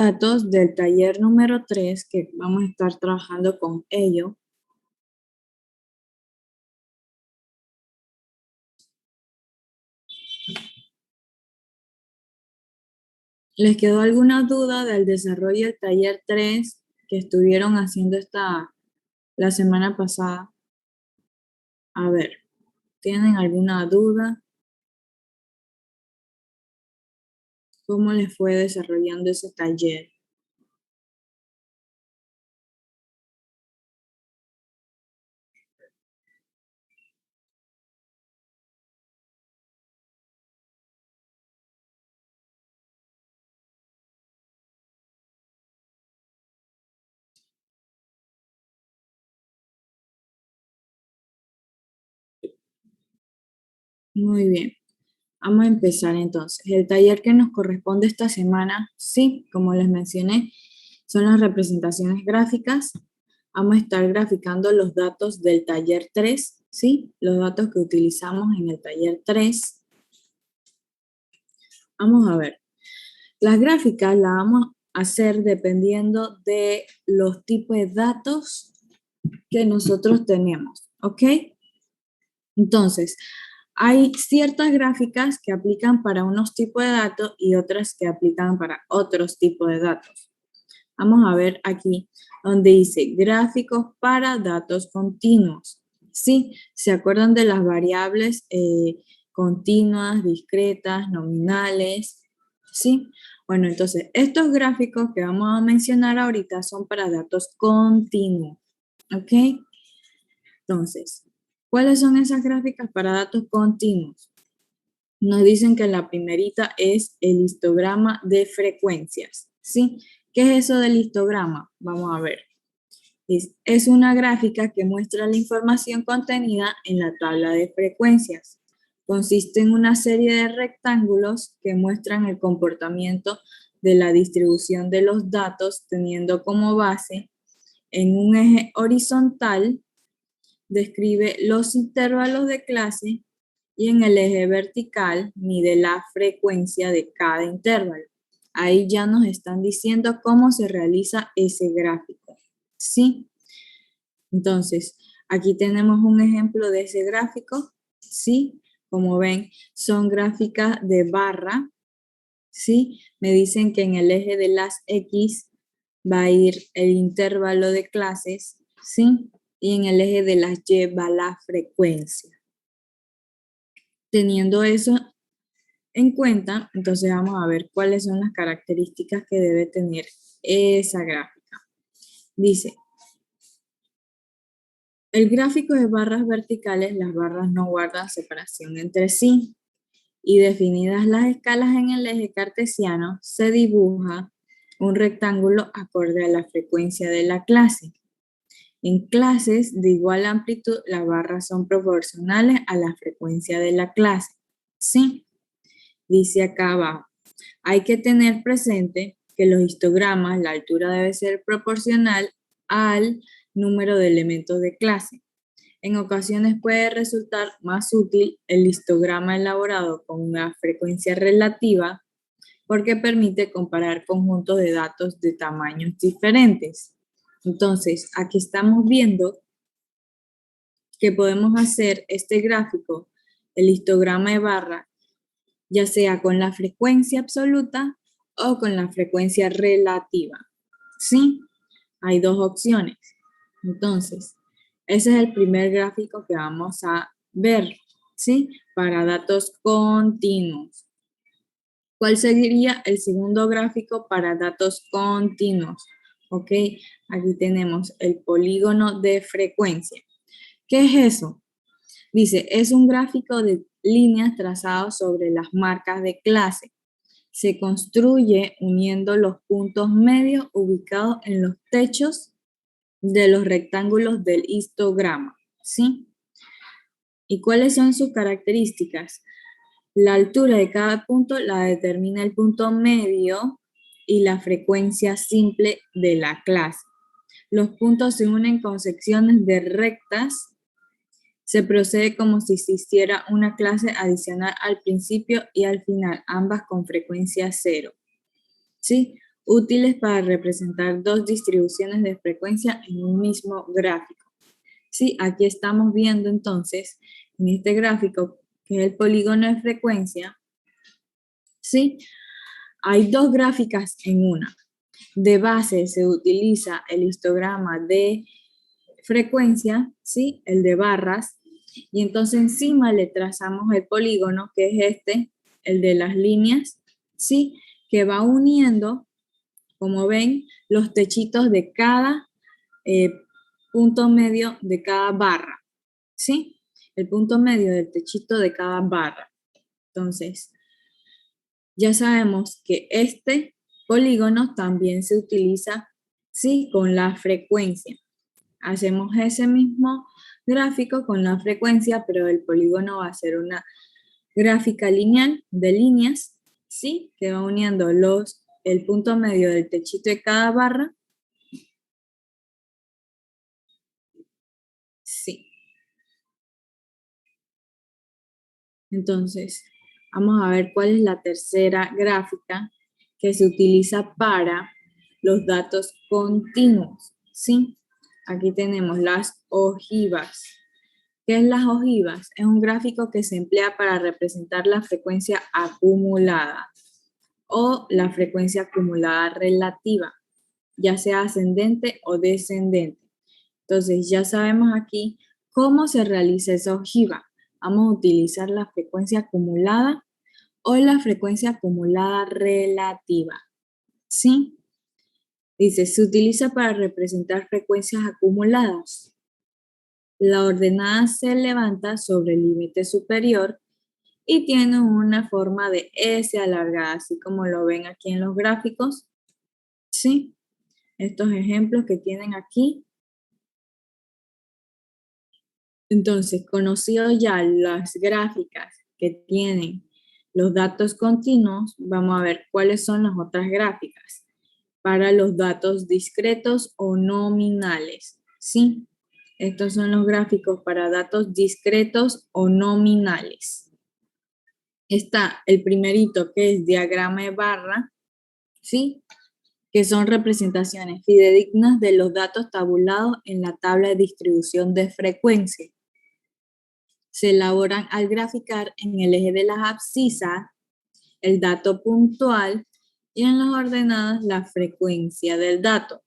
Datos del taller número 3 que vamos a estar trabajando con ello. ¿Les quedó alguna duda del desarrollo del taller 3 que estuvieron haciendo la semana pasada? A ver, ¿tienen alguna duda? ¿Cómo les fue desarrollando ese taller? Muy bien. Vamos a empezar entonces. El taller que nos corresponde esta semana, sí, como les mencioné, son las representaciones gráficas. Vamos a estar graficando los datos del taller 3, ¿sí? Los datos que utilizamos en el taller 3. Vamos a ver. Las gráficas las vamos a hacer dependiendo de los tipos de datos que nosotros tenemos, ¿ok? Entonces, hay ciertas gráficas que aplican para unos tipos de datos y otras que aplican para otros tipos de datos. Vamos a ver aquí donde dice gráficos para datos continuos. ¿Sí? ¿Se acuerdan de las variables continuas, discretas, nominales? ¿Sí? Bueno, entonces estos gráficos que vamos a mencionar ahorita son para datos continuos. ¿Ok? Entonces, ¿cuáles son esas gráficas para datos continuos? Nos dicen que la primerita es el histograma de frecuencias, ¿sí? ¿Qué es eso del histograma? Vamos a ver. Es una gráfica que muestra la información contenida en la tabla de frecuencias. Consiste en una serie de rectángulos que muestran el comportamiento de la distribución de los datos teniendo como base en un eje horizontal describe los intervalos de clase y en el eje vertical mide la frecuencia de cada intervalo. Ahí ya nos están diciendo cómo se realiza ese gráfico, ¿sí? Entonces, aquí tenemos un ejemplo de ese gráfico, ¿sí? Como ven, son gráficas de barra, ¿sí? Me dicen que en el eje de las X va a ir el intervalo de clases, ¿sí? Y en el eje de las Y va la frecuencia. Teniendo eso en cuenta, entonces vamos a ver cuáles son las características que debe tener esa gráfica. Dice, el gráfico de barras verticales, las barras no guardan separación entre sí y definidas las escalas en el eje cartesiano, se dibuja un rectángulo acorde a la frecuencia de la clase. En clases de igual amplitud, las barras son proporcionales a la frecuencia de la clase. ¿Sí? Dice acá abajo. Hay que tener presente que los histogramas, la altura debe ser proporcional al número de elementos de clase. En ocasiones puede resultar más útil el histograma elaborado con una frecuencia relativa porque permite comparar conjuntos de datos de tamaños diferentes. Entonces, aquí estamos viendo que podemos hacer este gráfico, el histograma de barra, ya sea con la frecuencia absoluta o con la frecuencia relativa. ¿Sí? Hay dos opciones. Entonces, ese es el primer gráfico que vamos a ver, ¿sí? Para datos continuos. ¿Cuál sería el segundo gráfico para datos continuos? Ok, aquí tenemos el polígono de frecuencia. ¿Qué es eso? Dice, es un gráfico de líneas trazados sobre las marcas de clase. Se construye uniendo los puntos medios ubicados en los techos de los rectángulos del histograma, ¿sí? ¿Y cuáles son sus características? La altura de cada punto la determina el punto medio y la frecuencia simple de la clase. Los puntos se unen con secciones de rectas. Se procede como si se hiciera una clase adicional al principio y al final, ambas con frecuencia 0. ¿Sí? útiles para representar dos distribuciones de frecuencia en un mismo gráfico. Sí, aquí estamos viendo entonces, en este gráfico, que es el polígono de frecuencia, ¿sí? Hay dos gráficas en una. De base se utiliza el histograma de frecuencia, ¿sí? El de barras, y entonces encima le trazamos el polígono, que es este, el de las líneas, ¿sí? Que va uniendo, como ven, los techitos de cada punto medio de cada barra, ¿sí? El punto medio del techito de cada barra. Entonces, ya sabemos que este polígono también se utiliza, ¿sí? Con la frecuencia. Hacemos ese mismo gráfico con la frecuencia, pero el polígono va a ser una gráfica lineal de líneas, ¿sí? Que va uniendo el punto medio del techito de cada barra. Sí. Entonces, vamos a ver cuál es la tercera gráfica que se utiliza para los datos continuos, ¿sí? Aquí tenemos las ojivas. ¿Qué es las ojivas? Es un gráfico que se emplea para representar la frecuencia acumulada o la frecuencia acumulada relativa, ya sea ascendente o descendente. Entonces ya sabemos aquí cómo se realiza esa ojiva. Vamos a utilizar la frecuencia acumulada o la frecuencia acumulada relativa. ¿Sí? Dice, se utiliza para representar frecuencias acumuladas. La ordenada se levanta sobre el límite superior y tiene una forma de S alargada, así como lo ven aquí en los gráficos. ¿Sí? Estos ejemplos que tienen aquí. Entonces, conocido ya las gráficas que tienen los datos continuos, vamos a ver cuáles son las otras gráficas para los datos discretos o nominales. ¿Sí? Estos son los gráficos para datos discretos o nominales. Está el primerito que es diagrama de barra, ¿sí? Que son representaciones fidedignas de los datos tabulados en la tabla de distribución de frecuencia. Se elaboran al graficar en el eje de las abscisas el dato puntual y en las ordenadas la frecuencia del dato.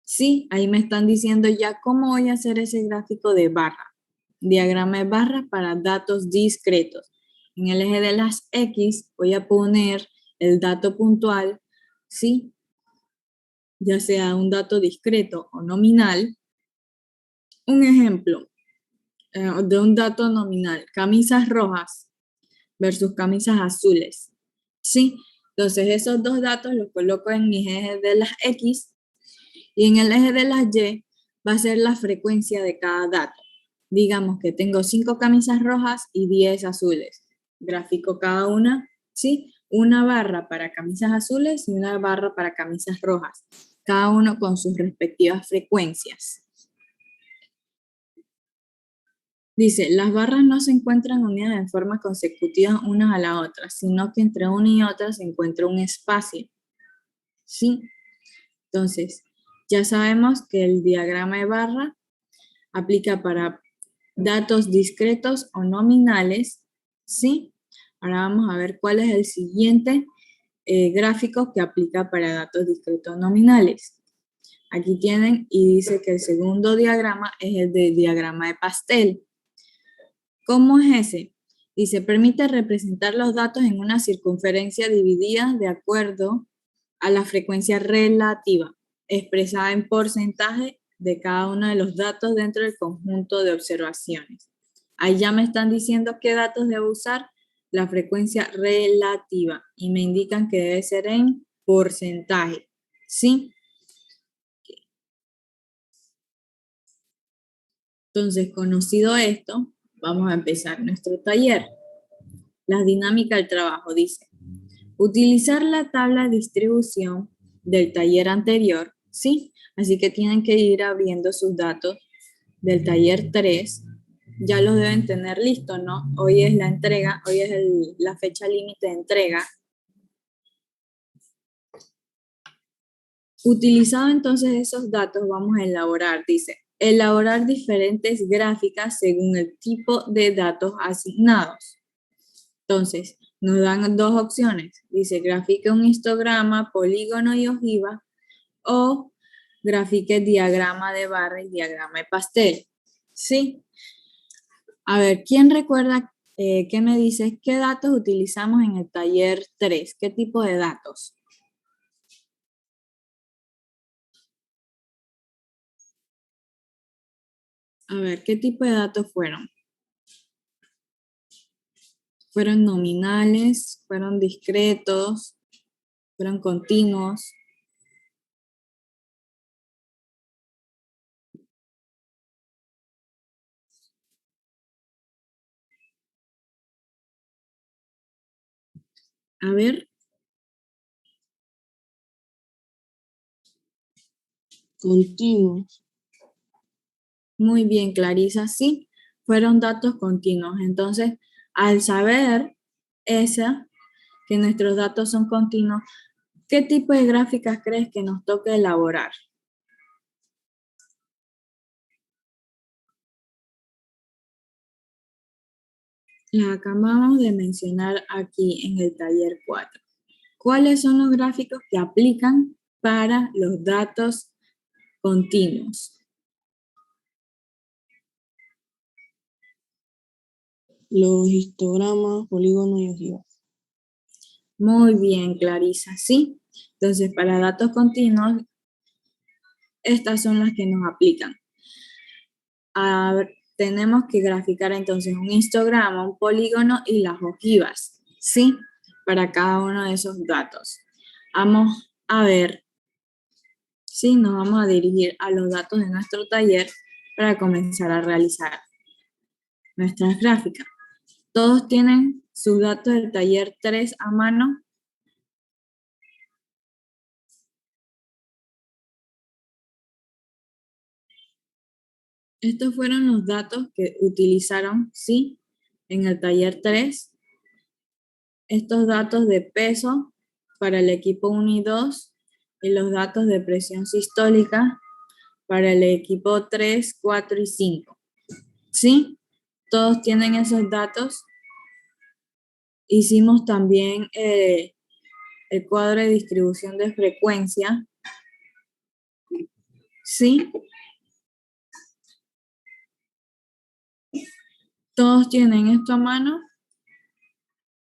Sí, ahí me están diciendo ya cómo voy a hacer ese gráfico de barra. Diagrama de barra para datos discretos. En el eje de las X voy a poner el dato puntual, ¿sí? Ya sea un dato discreto o nominal. Un ejemplo de un dato nominal, camisas rojas versus camisas azules, ¿sí? Entonces esos dos datos los coloco en mis ejes de las X y en el eje de las Y va a ser la frecuencia de cada dato. Digamos que tengo 5 camisas rojas y 10 azules. Grafico cada una, ¿sí? Una barra para camisas azules y una barra para camisas rojas, cada uno con sus respectivas frecuencias. Dice, las barras no se encuentran unidas en forma consecutiva unas a la otra, sino que entre una y otra se encuentra un espacio. ¿Sí? Entonces, ya sabemos que el diagrama de barra aplica para datos discretos o nominales, ¿sí? Ahora vamos a ver cuál es el siguiente gráfico que aplica para datos discretos o nominales. Aquí tienen y dice que el segundo diagrama es el de diagrama de pastel. ¿Cómo es ese? Dice, permite representar los datos en una circunferencia dividida de acuerdo a la frecuencia relativa, expresada en porcentaje de cada uno de los datos dentro del conjunto de observaciones. Ahí ya me están diciendo qué datos debo usar, la frecuencia relativa, y me indican que debe ser en porcentaje, ¿sí? Entonces, conocido esto, vamos a empezar nuestro taller. La dinámica del trabajo dice, utilizar la tabla de distribución del taller anterior, ¿sí? Así que tienen que ir abriendo sus datos del taller 3. Ya los deben tener listos, ¿no? Hoy es la entrega, hoy es la fecha límite de entrega. Utilizado entonces esos datos, vamos a elaborar, dice, elaborar diferentes gráficas según el tipo de datos asignados. Entonces, nos dan dos opciones. Dice, grafique un histograma, polígono y ojiva, o grafique diagrama de barra y diagrama de pastel. ¿Sí? A ver, ¿quién recuerda qué me dice? ¿Qué datos utilizamos en el taller 3? ¿Qué tipo de datos? A ver, ¿qué tipo de datos fueron? ¿Fueron nominales? ¿Fueron discretos? ¿Fueron continuos? A ver, Continuos. muy bien, Clarisa, sí, fueron datos continuos. Entonces, al saber esa, que nuestros datos son continuos, ¿qué tipo de gráficas crees que nos toca elaborar? Las acabamos de mencionar aquí en el taller 4. ¿Cuáles son los gráficos que aplican para los datos continuos? Los histogramas, polígonos y ojivas. Muy bien, Clarisa, sí. Entonces, para datos continuos, estas son las que nos aplican. Tenemos que graficar entonces un histograma, un polígono y las ojivas, ¿sí? Para cada uno de esos datos. Vamos a ver, sí, nos vamos a dirigir a los datos de nuestro taller para comenzar a realizar nuestras gráficas. Todos tienen sus datos del taller 3 a mano. Estos fueron los datos que utilizaron, ¿sí? En el taller 3. Estos datos de peso para el equipo 1 y 2 y los datos de presión sistólica para el equipo 3, 4 y 5. ¿Sí? Todos tienen esos datos. Hicimos también el cuadro de distribución de frecuencia. ¿Sí? Todos tienen esto a mano.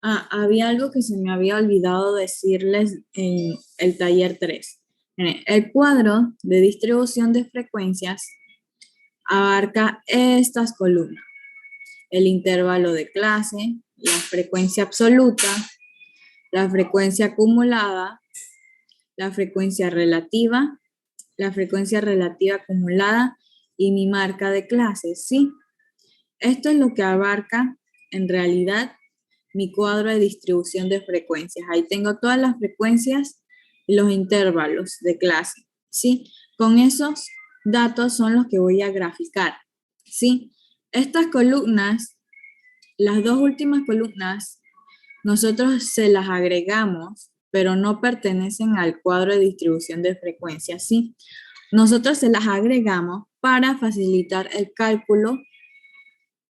Había algo que se me había olvidado decirles en el taller 3. El cuadro de distribución de frecuencias abarca estas columnas: el intervalo de clase, la frecuencia absoluta, la frecuencia acumulada, la frecuencia relativa acumulada y mi marca de clase, ¿sí? Esto es lo que abarca en realidad mi cuadro de distribución de frecuencias. Ahí tengo todas las frecuencias y los intervalos de clase, ¿sí? Con esos datos son los que voy a graficar, ¿sí? Estas columnas, las dos últimas columnas, nosotros se las agregamos, pero no pertenecen al cuadro de distribución de frecuencias, ¿sí? Nosotros se las agregamos para facilitar el cálculo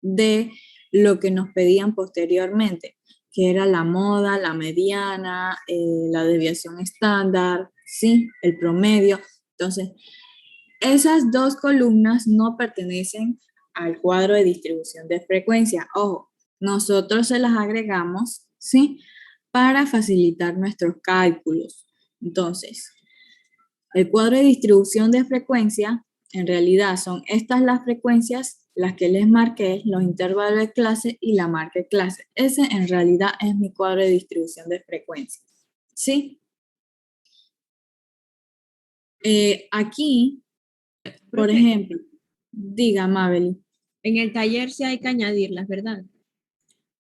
de lo que nos pedían posteriormente, que era la moda, la mediana, la desviación estándar, ¿sí? El promedio. Entonces, esas dos columnas no pertenecen al cuadro de distribución de frecuencia. Ojo, nosotros se las agregamos, ¿sí? Para facilitar nuestros cálculos. Entonces, el cuadro de distribución de frecuencia, en realidad son estas las frecuencias, las que les marqué, los intervalos de clase y la marca de clase. Ese en realidad es mi cuadro de distribución de frecuencia. ¿Sí? Aquí, por Profe, ejemplo, diga Mabel. en el taller sí hay que añadirlas, ¿verdad?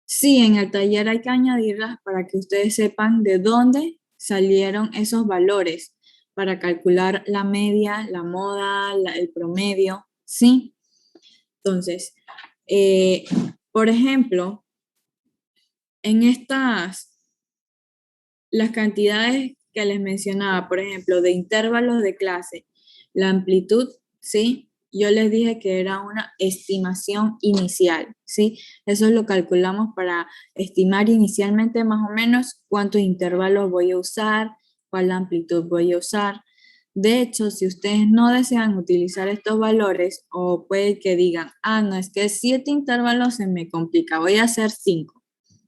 Sí, en el taller hay que añadirlas para que ustedes sepan de dónde salieron esos valores para calcular la media, la moda, el promedio, ¿sí? Entonces, eh, por ejemplo, en las cantidades que les mencionaba, por ejemplo, de intervalos de clase, la amplitud, ¿sí? Yo les dije que era una estimación inicial, ¿sí? Eso lo calculamos para estimar inicialmente más o menos cuántos intervalos voy a usar, cuál amplitud voy a usar. De hecho, si ustedes no desean utilizar estos valores, o puede que digan, ah, no, es que 7 intervalos se me complica, voy a hacer 5,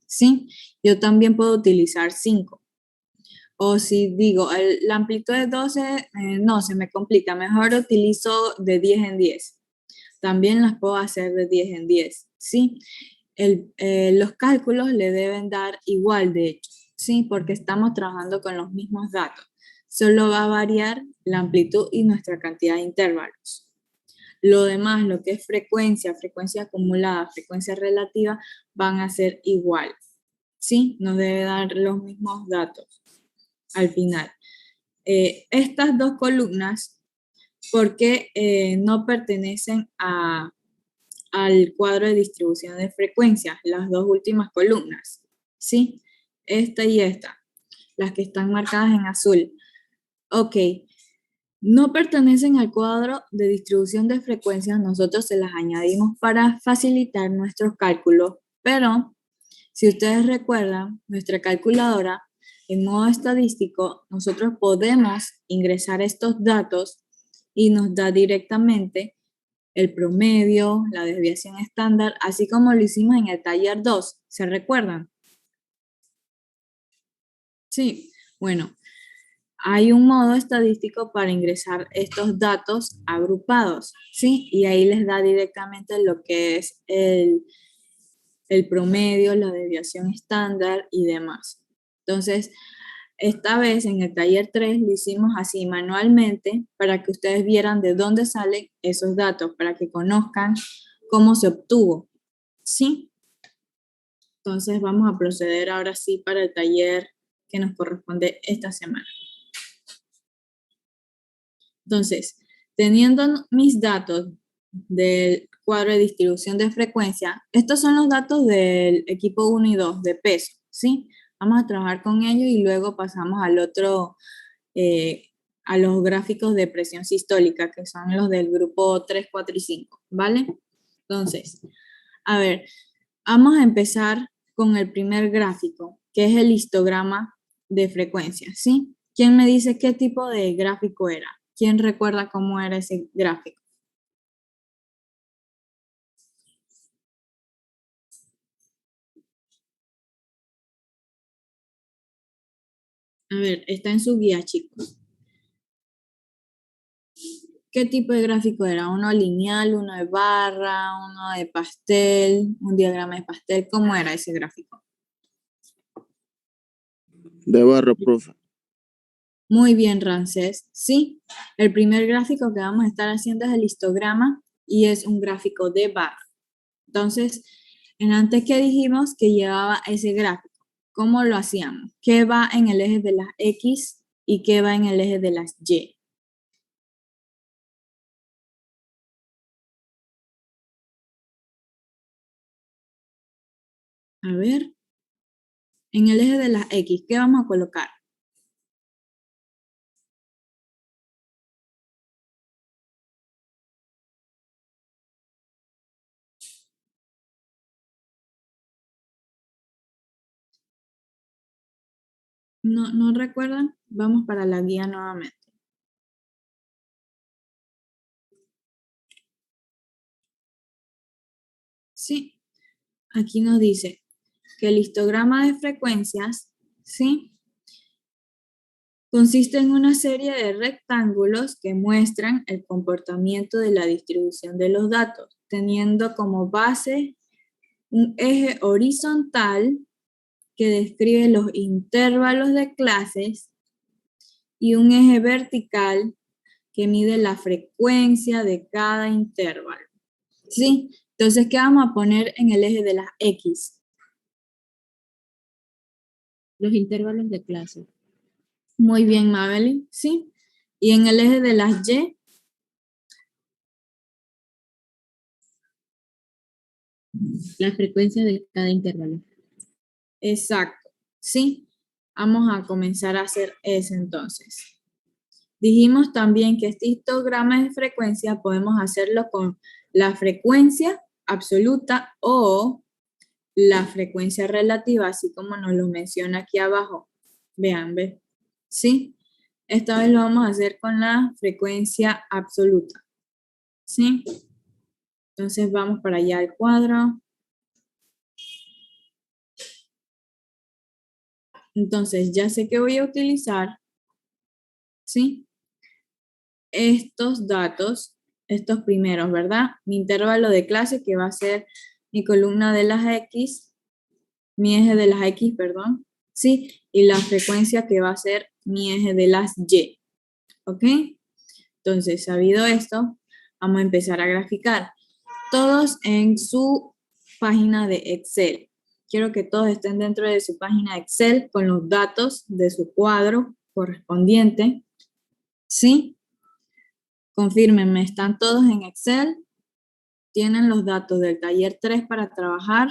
¿sí? Yo también puedo utilizar 5. O si digo, la amplitud de 12, no, se me complica, mejor utilizo de 10 en 10. También las puedo hacer de 10 en 10, ¿sí? Los cálculos le deben dar igual, de hecho, ¿sí? Porque estamos trabajando con los mismos datos. Solo va a variar la amplitud y nuestra cantidad de intervalos. Lo demás, lo que es frecuencia, frecuencia acumulada, frecuencia relativa, van a ser igual, ¿sí? Nos debe dar los mismos datos al final. Estas dos columnas, porque no pertenecen al cuadro de distribución de frecuencias, las dos últimas columnas, ¿sí? Esta y esta, las que están marcadas en azul. Ok, no pertenecen al cuadro de distribución de frecuencias, nosotros se las añadimos para facilitar nuestros cálculos, pero si ustedes recuerdan, nuestra calculadora, en modo estadístico, nosotros podemos ingresar estos datos y nos da directamente el promedio, la desviación estándar, así como lo hicimos en el taller 2. ¿Se recuerdan? Sí, bueno, hay un modo estadístico para ingresar estos datos agrupados, ¿sí? Y ahí les da directamente lo que es el promedio, la desviación estándar y demás. Entonces, esta vez en el taller 3 lo hicimos así manualmente para que ustedes vieran de dónde salen esos datos, para que conozcan cómo se obtuvo, ¿sí? Entonces vamos a proceder ahora sí para el taller que nos corresponde esta semana. Entonces, teniendo mis datos del cuadro de distribución de frecuencia, estos son los datos del equipo 1 y 2 de peso, ¿sí? Vamos a trabajar con ellos y luego pasamos al otro, a los gráficos de presión sistólica, que son los del grupo 3, 4 y 5, ¿vale? Entonces, a ver, vamos a empezar con el primer gráfico, que es el histograma de frecuencia, ¿sí? ¿Quién me dice qué tipo de gráfico era? ¿Quién recuerda cómo era ese gráfico? A ver, está en su guía, chicos. ¿Qué tipo de gráfico era? ¿Uno lineal, uno de barra, uno de pastel, un diagrama de pastel? ¿Cómo era ese gráfico? De barra, profe. Muy bien, Ramsés. Sí, el primer gráfico que vamos a estar haciendo es el histograma y es un gráfico de barra. Entonces, en antes que dijimos que llevaba ese gráfico, ¿cómo lo hacíamos? ¿Qué va en el eje de las X y qué va en el eje de las Y? A ver, en el eje de las X, ¿qué vamos a colocar? ¿No recuerdan? Vamos para la guía nuevamente. Sí, aquí nos dice que el histograma de frecuencias, ¿sí? Consiste en una serie de rectángulos que muestran el comportamiento de la distribución de los datos, teniendo como base un eje horizontal que describe los intervalos de clases y un eje vertical que mide la frecuencia de cada intervalo. ¿Sí? Entonces, ¿qué vamos a poner en el eje de las X? Los intervalos de clase. Muy bien, Mabel, ¿sí? Y en el eje de las Y, La frecuencia de cada intervalo. exacto, ¿sí? Vamos a comenzar a hacer eso entonces. Dijimos también que este histograma de frecuencia podemos hacerlo con la frecuencia absoluta o la frecuencia relativa, así como nos lo menciona aquí abajo. Vean, ¿ves? ¿Sí? Esta vez lo vamos a hacer con la frecuencia absoluta. ¿Sí? Entonces vamos para allá al cuadro. Entonces ya sé que voy a utilizar, ¿sí? Estos datos, estos primeros, ¿verdad? Mi intervalo de clase que va a ser mi columna de las X, mi eje de las X, perdón, ¿sí? Y la frecuencia que va a ser mi eje de las Y, ¿ok? Entonces, sabido esto, vamos a empezar a graficar. Todos en su página de Excel. Quiero que todos estén dentro de su página de Excel con los datos de su cuadro correspondiente, ¿sí? Confírmenme, ¿están todos en Excel? ¿Tienen los datos del taller 3 para trabajar?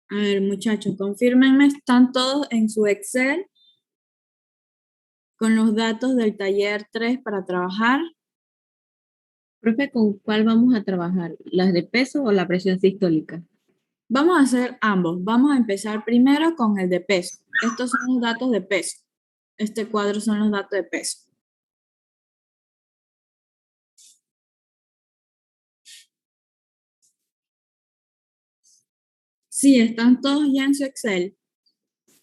A ver, muchachos, confírmenme, ¿están todos en su Excel con los datos del taller 3 para trabajar? Profe, ¿con cuál vamos a trabajar? ¿Las de peso o la presión sistólica? Vamos a hacer ambos. Vamos a empezar primero con el de peso. Estos son los datos de peso. Este cuadro son los datos de peso. Sí, están todos ya en su Excel.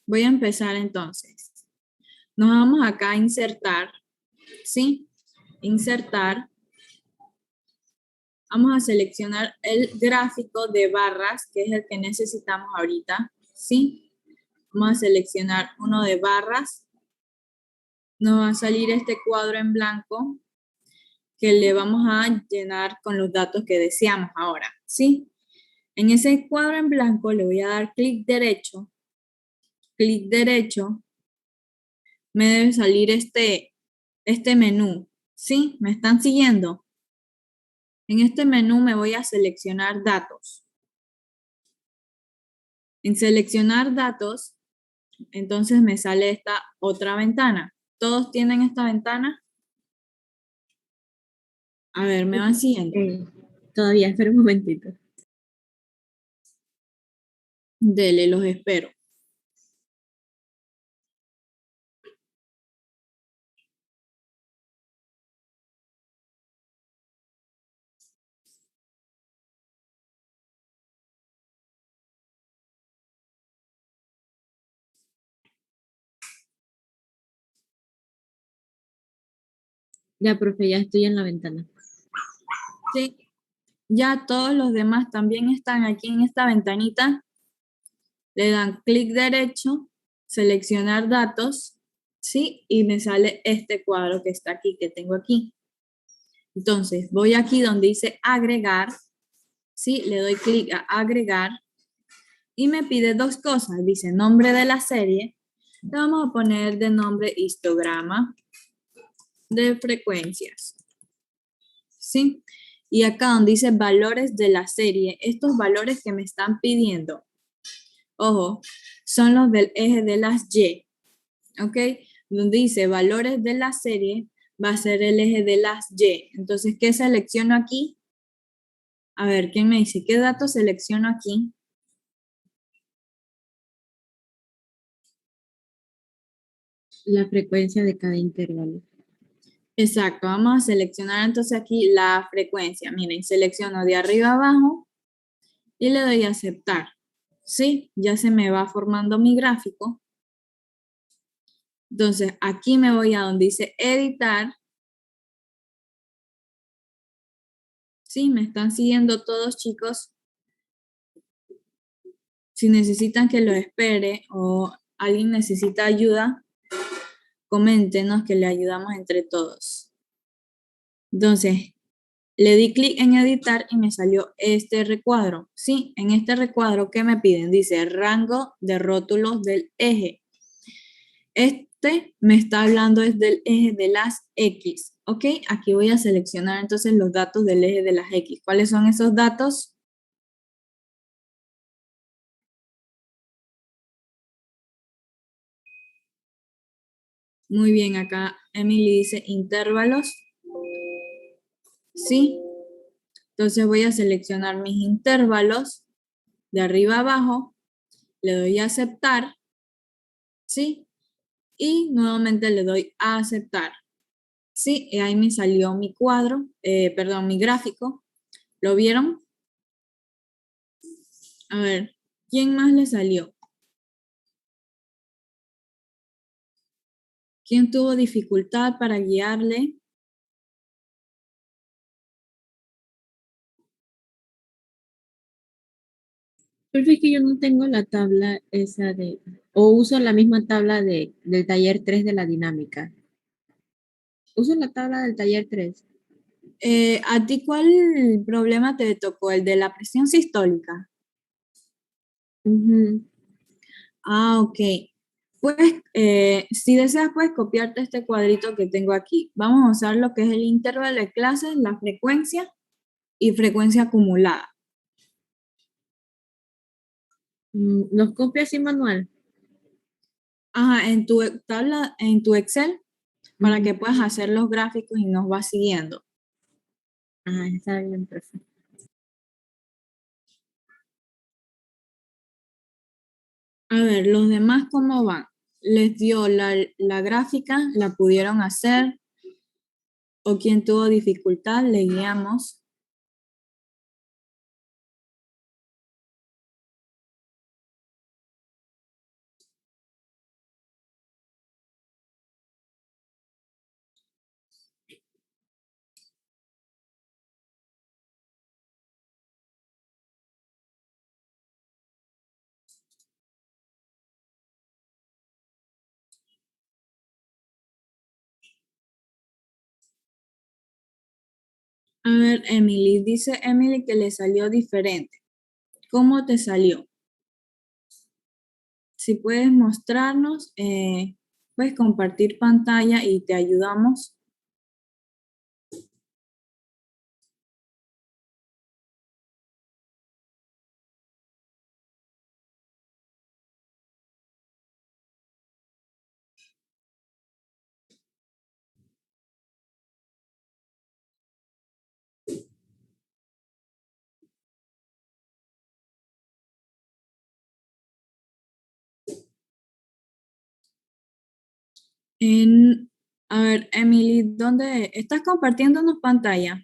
Voy a empezar entonces. Nos vamos acá a insertar, ¿sí? Insertar. Vamos a seleccionar el gráfico de barras, que es el que necesitamos ahorita, ¿sí? Vamos a seleccionar uno de barras. Nos va a salir este cuadro en blanco que le vamos a llenar con los datos que deseamos ahora, ¿sí? En ese cuadro en blanco le voy a dar clic derecho. Clic derecho. Me debe salir este menú, ¿sí? ¿Me están siguiendo? En este menú me voy a seleccionar datos. En seleccionar datos, entonces me sale esta otra ventana. ¿Todos tienen esta ventana? A ver, ¿me van siguiendo? Todavía, espera un momentito. Dele, los espero. Ya, profe, ya estoy en la ventana. Sí, ya todos los demás también están aquí en esta ventanita. Le dan clic derecho, seleccionar datos, ¿sí? Y me sale este cuadro que está aquí, que tengo aquí. Entonces, voy aquí donde dice agregar, ¿sí? Le doy clic a agregar y me pide dos cosas. Dice nombre de la serie. Le vamos a poner de nombre histograma de frecuencias, ¿sí? Y acá donde dice valores de la serie, estos valores que me están pidiendo, ojo, son los del eje de las Y, ¿ok? Donde dice valores de la serie, va a ser el eje de las Y. Entonces, ¿qué selecciono aquí? A ver, ¿quién me dice? ¿Qué datos selecciono aquí? La frecuencia de cada intervalo. Exacto, vamos a seleccionar entonces aquí la frecuencia. Miren, selecciono de arriba a abajo y le doy a aceptar. ¿Sí? Ya se me va formando mi gráfico. Entonces, aquí me voy a donde dice editar. ¿Sí? ¿Me están siguiendo todos, chicos? Si necesitan que lo espere o alguien necesita ayuda, coméntenos que le ayudamos entre todos. Entonces, le di clic en editar y me salió este recuadro. Sí, en este recuadro, ¿qué me piden? Dice rango de rótulos del eje. Este me está hablando es del eje de las X, ¿ok? Aquí voy a seleccionar entonces los datos del eje de las X. ¿Cuáles son esos datos? Muy bien, acá Emily dice intervalos. ¿Sí? Entonces voy a seleccionar mis intervalos de arriba a abajo, le doy a aceptar, ¿sí? Y nuevamente le doy a aceptar. Sí, y ahí me salió mi cuadro, perdón, mi gráfico. ¿Lo vieron? A ver, ¿quién más le salió? ¿Quién tuvo dificultad para guiarle? Profe, es que yo no tengo la tabla esa de, o uso la misma tabla del taller 3 de la dinámica. Uso la tabla del taller 3. ¿A ti cuál problema te tocó? ¿El de la presión sistólica? Ujú. Ah, ok. Pues, si deseas, puedes copiarte este cuadrito que tengo aquí. Vamos a usar lo que es el intervalo de clases, la frecuencia y frecuencia acumulada. ¿Los copio así manual? Ajá, en tu tabla, en tu Excel, para Ujú. que puedas hacer los gráficos y nos vas siguiendo. Ah, está bien, profe. A ver, los demás, ¿cómo van? ¿Les dio la gráfica? ¿La pudieron hacer? ¿O quien tuvo dificultad? Le guiamos. A ver, Emily, dice Emily que le salió diferente. ¿Cómo te salió? Si puedes mostrarnos, puedes compartir pantalla y te ayudamos. A ver, Emily, ¿dónde estás compartiéndonos pantalla?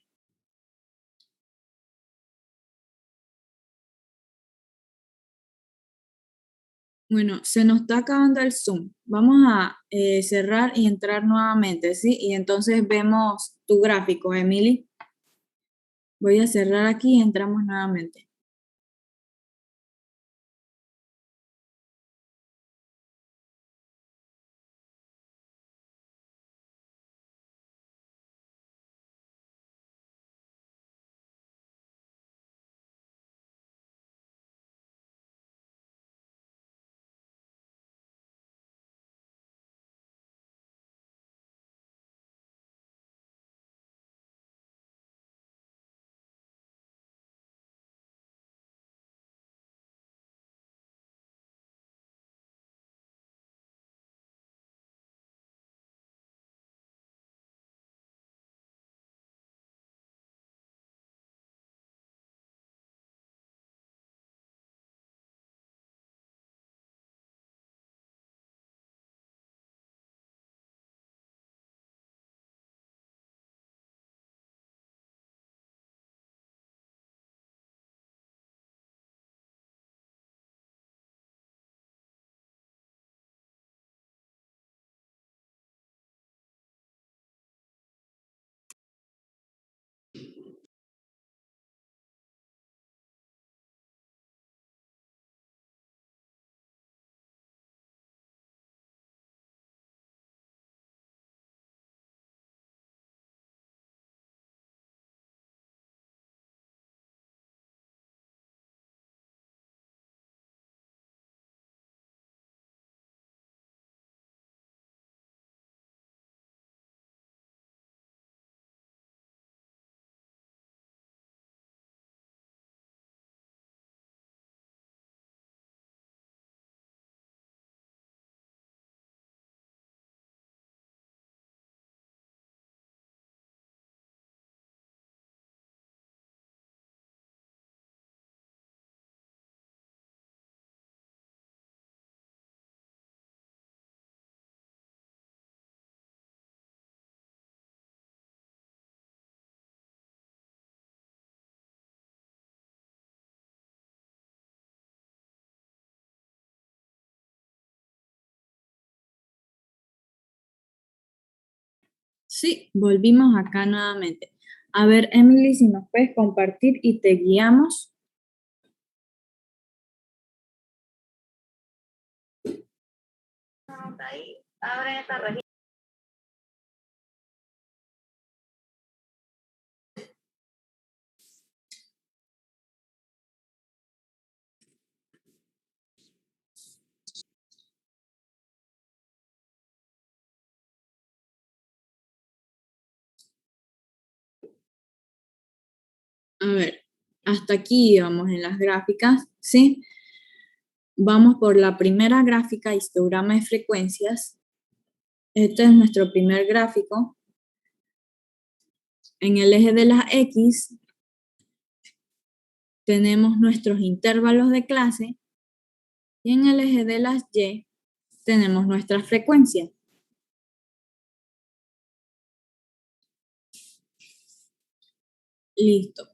Bueno, se nos está acabando el Zoom. Vamos a cerrar y entrar nuevamente, ¿sí? Y entonces vemos tu gráfico, Emily. Voy a cerrar aquí y entramos nuevamente. Sí, volvimos acá nuevamente. A ver, Emily, si nos puedes compartir y te guiamos. A ver, hasta aquí vamos en las gráficas, ¿sí? Vamos por la primera gráfica, histograma de frecuencias. Este es nuestro primer gráfico. En el eje de las X tenemos nuestros intervalos de clase y en el eje de las Y tenemos nuestras frecuencias. Listo.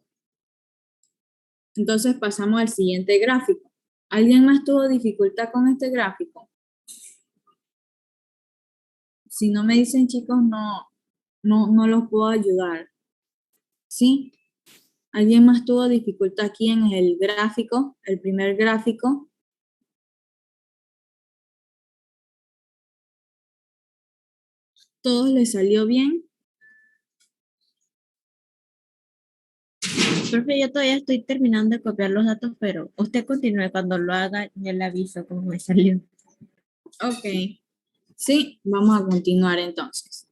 Entonces pasamos al siguiente gráfico. ¿Alguien más tuvo dificultad con este gráfico? Si no me dicen, chicos, no los puedo ayudar. ¿Sí? ¿Alguien más tuvo dificultad aquí en el gráfico, el primer gráfico? ¿Todos les salió bien? Profe, yo todavía estoy terminando de copiar los datos, pero usted continúe. Cuando lo haga, ya le aviso cómo me salió. Ok. Sí, vamos a continuar entonces.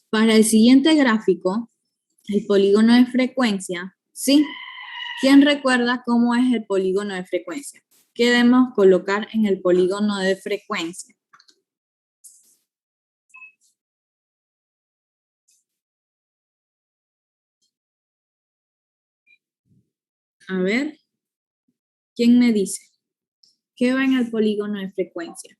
Para el siguiente gráfico, el polígono de frecuencia, ¿sí? ¿Quién recuerda cómo es el polígono de frecuencia? ¿Qué debemos colocar en el polígono de frecuencia? A ver, ¿quién me dice? ¿Qué va en el polígono de frecuencia?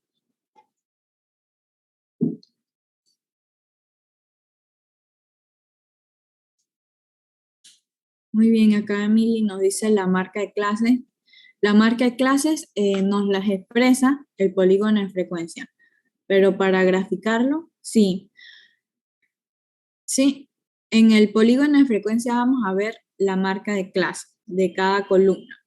Muy bien, acá Emily nos dice la marca de clases. La marca de clases nos las expresa el polígono de frecuencia, pero para graficarlo, sí. Sí, en el polígono de frecuencia vamos a ver la marca de clase de cada columna.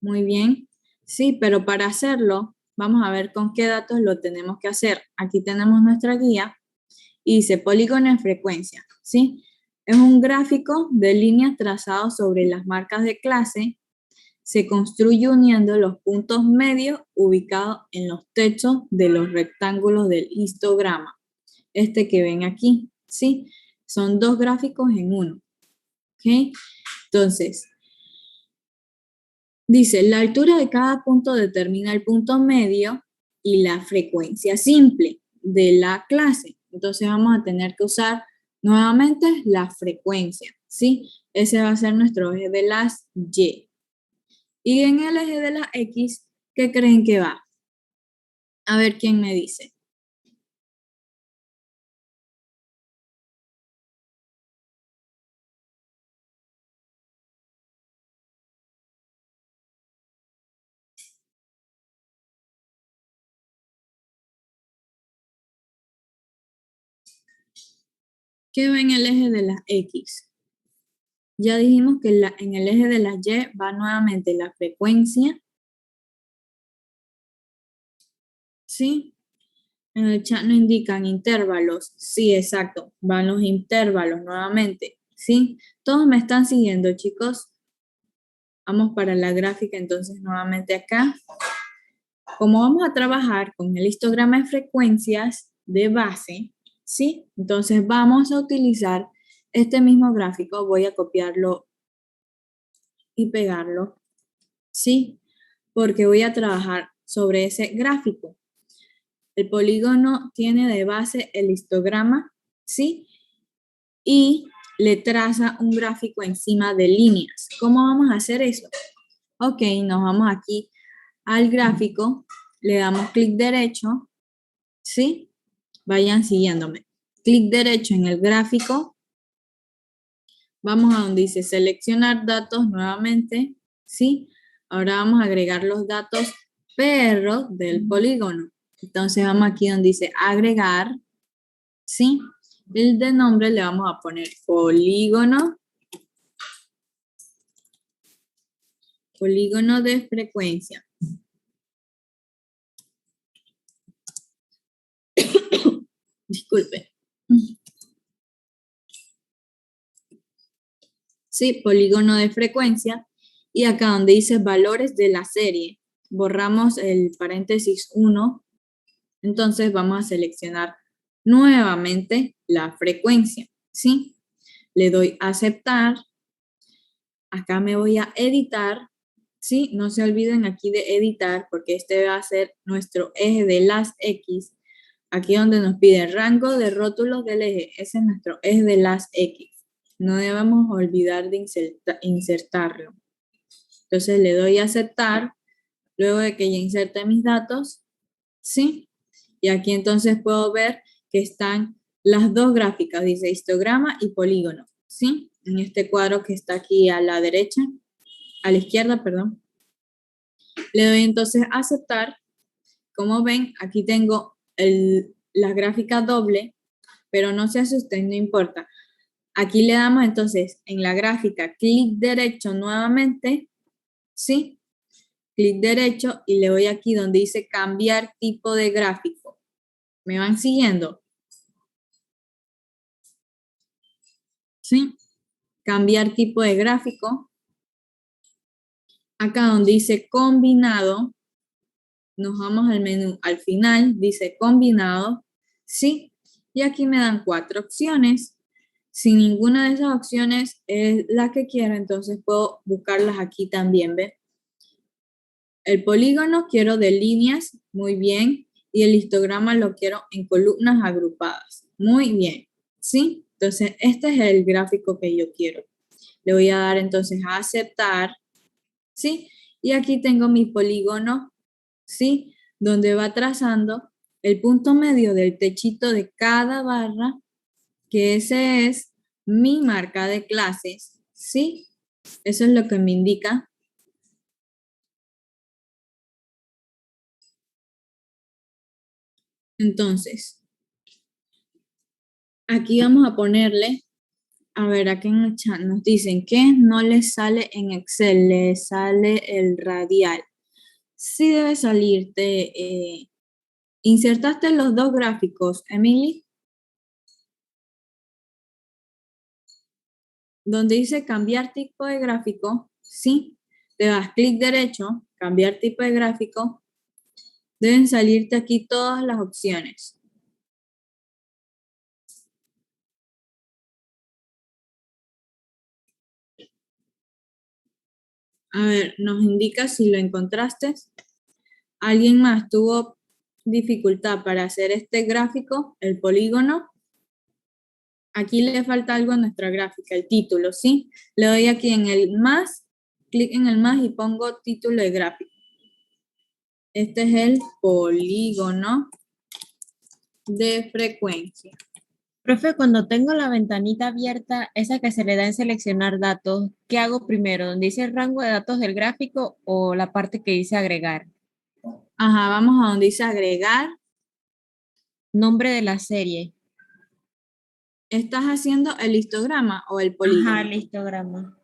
Muy bien. Sí, pero para hacerlo, vamos a ver con qué datos lo tenemos que hacer. Aquí tenemos nuestra guía y dice polígono de frecuencia, ¿sí? Es un gráfico de líneas trazados sobre las marcas de clase. Se construye uniendo los puntos medios ubicados en los techos de los rectángulos del histograma. Este que ven aquí, ¿sí? Son dos gráficos en uno, ¿ok? Entonces, dice, la altura de cada punto determina el punto medio y la frecuencia simple de la clase. Entonces vamos a tener que usar nuevamente la frecuencia, ¿sí? Ese va a ser nuestro eje de las Y. Y en el eje de las X, ¿qué creen que va? A ver quién me dice. ¿Qué va en el eje de las X? Ya dijimos que en el eje de las Y va nuevamente la frecuencia, ¿sí? En el chat no indican intervalos. Sí, exacto. Van los intervalos nuevamente. ¿Sí? Todos me están siguiendo, chicos. Vamos para la gráfica entonces nuevamente acá. Como vamos a trabajar con el histograma de frecuencias de base, ¿sí? Entonces vamos a utilizar este mismo gráfico. Voy a copiarlo y pegarlo, ¿sí? Porque voy a trabajar sobre ese gráfico. El polígono tiene de base el histograma, ¿sí? Y le traza un gráfico encima de líneas. ¿Cómo vamos a hacer eso? Ok, nos vamos aquí al gráfico, le damos clic derecho, ¿sí? Vayan siguiéndome. Clic derecho en el gráfico, vamos a donde dice seleccionar datos nuevamente, ¿sí? Ahora vamos a agregar los datos perros del polígono. Entonces vamos aquí donde dice agregar, ¿sí? El de nombre le vamos a poner polígono de frecuencia. Disculpe. Sí, polígono de frecuencia. Y acá donde dice valores de la serie, borramos el paréntesis 1. Entonces vamos a seleccionar nuevamente la frecuencia. ¿Sí? Le doy a aceptar. Acá me voy a editar. ¿Sí? No se olviden aquí de editar porque este va a ser nuestro eje de las X. Aquí donde nos pide rango de rótulos del eje, ese es nuestro eje de las X. No debemos olvidar de insertarlo. Entonces le doy a aceptar, luego de que ya inserte mis datos, ¿sí? Y aquí entonces puedo ver que están las dos gráficas, dice histograma y polígono, ¿sí? En este cuadro que está aquí a la derecha, a la izquierda, perdón. Le doy entonces a aceptar. Como ven, aquí tengo la gráfica doble, pero no se asusten, no importa. Aquí le damos entonces en la gráfica clic derecho nuevamente, ¿sí? Clic derecho y le voy aquí donde dice cambiar tipo de gráfico. ¿Me van siguiendo? ¿Sí? Cambiar tipo de gráfico. Acá donde dice combinado, nos vamos al menú al final, dice combinado, ¿sí? Y aquí me dan 4 opciones. Si ninguna de esas opciones es la que quiero, entonces puedo buscarlas aquí también, ¿ves? El polígono quiero de líneas, muy bien, y el histograma lo quiero en columnas agrupadas, muy bien, ¿sí? Entonces, este es el gráfico que yo quiero. Le voy a dar entonces a aceptar, ¿sí? Y aquí tengo mi polígono, ¿sí? Donde va trazando el punto medio del techito de cada barra, que ese es mi marca de clases, ¿sí? Eso es lo que me indica. Entonces, aquí vamos a ponerle, a ver, aquí en el chat nos dicen que no les sale en Excel, les sale el radial. Sí debe salirte. ¿Insertaste los dos gráficos, Emily? Donde dice cambiar tipo de gráfico, sí, te das clic derecho, cambiar tipo de gráfico, deben salirte aquí todas las opciones. A ver, nos indica si lo encontraste. ¿Alguien más tuvo dificultad para hacer este gráfico, el polígono? Aquí le falta algo a nuestra gráfica, el título, ¿sí? Le doy aquí en el más, clic en el más y pongo título de gráfico. Este es el polígono de frecuencia. Profe, cuando tengo la ventanita abierta, esa que se le da en seleccionar datos, ¿qué hago primero? ¿Donde dice el rango de datos del gráfico o la parte que dice agregar? Ajá, vamos a donde dice agregar. Nombre de la serie. ¿Estás haciendo el histograma o el Ajá, polígono? el histograma.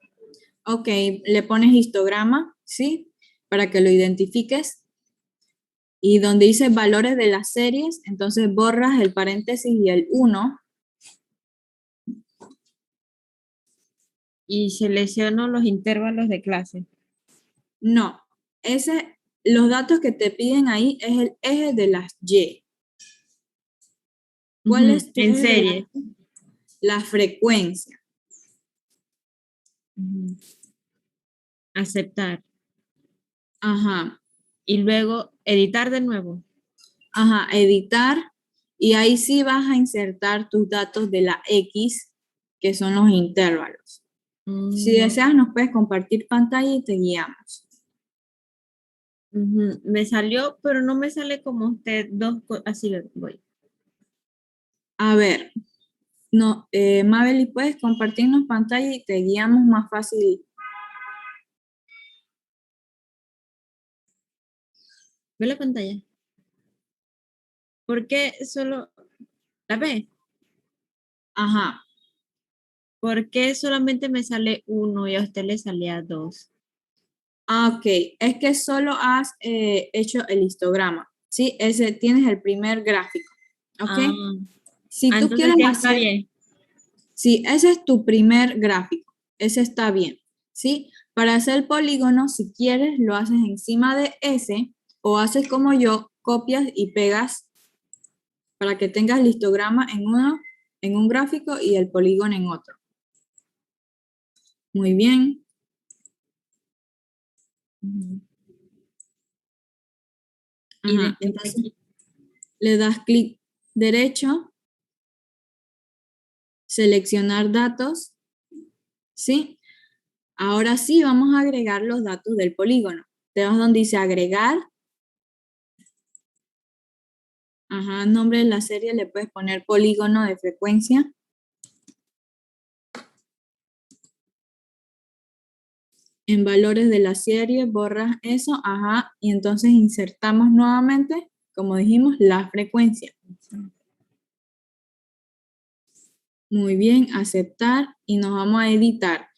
Ok, le pones histograma, ¿sí? Para que lo identifiques. Y donde dice valores de las series, entonces borras el paréntesis y el 1. Y selecciono los intervalos de clase. No, los datos que te piden ahí es el eje de las Y. ¿Cuál Ujú, es tu en eje de serie. la frecuencia? Ujú. Aceptar. Ajá, Y luego editar de nuevo. ajá, editar. Y ahí sí vas a insertar tus datos de la X, que son los intervalos. Si Mm, deseas, nos puedes compartir pantalla y te guiamos. ujú. Me salió, pero no me sale como usted así lo voy. A ver, no, Mabel, ¿puedes compartirnos pantalla y te guiamos más fácil? ¿Ve la pantalla? ¿Por qué solo la ve? Ajá. ¿Por qué solamente me sale 1 y a usted le salía 2? Ah, ok. Es que solo has hecho el histograma, ¿sí? Ese tienes el primer gráfico, ¿ok? Ah, Si tú entonces quieres ya está hacer, bien. sí, ese es tu primer gráfico, ese está bien, ¿sí? Para hacer el polígono, si quieres, lo haces encima de ese o haces como yo, copias y pegas para que tengas el histograma en un gráfico y el polígono en otro. Muy bien. Ujú. Y Ajá, después de entonces aquí, le das clic derecho, seleccionar datos, ¿sí? Ahora sí vamos a agregar los datos del polígono. Te vas donde dice agregar. Ajá, nombre de la serie le puedes poner polígono de frecuencia. En valores de la serie borras eso, ajá, y entonces insertamos nuevamente, como dijimos, la frecuencia. Muy bien, aceptar y nos vamos a editar.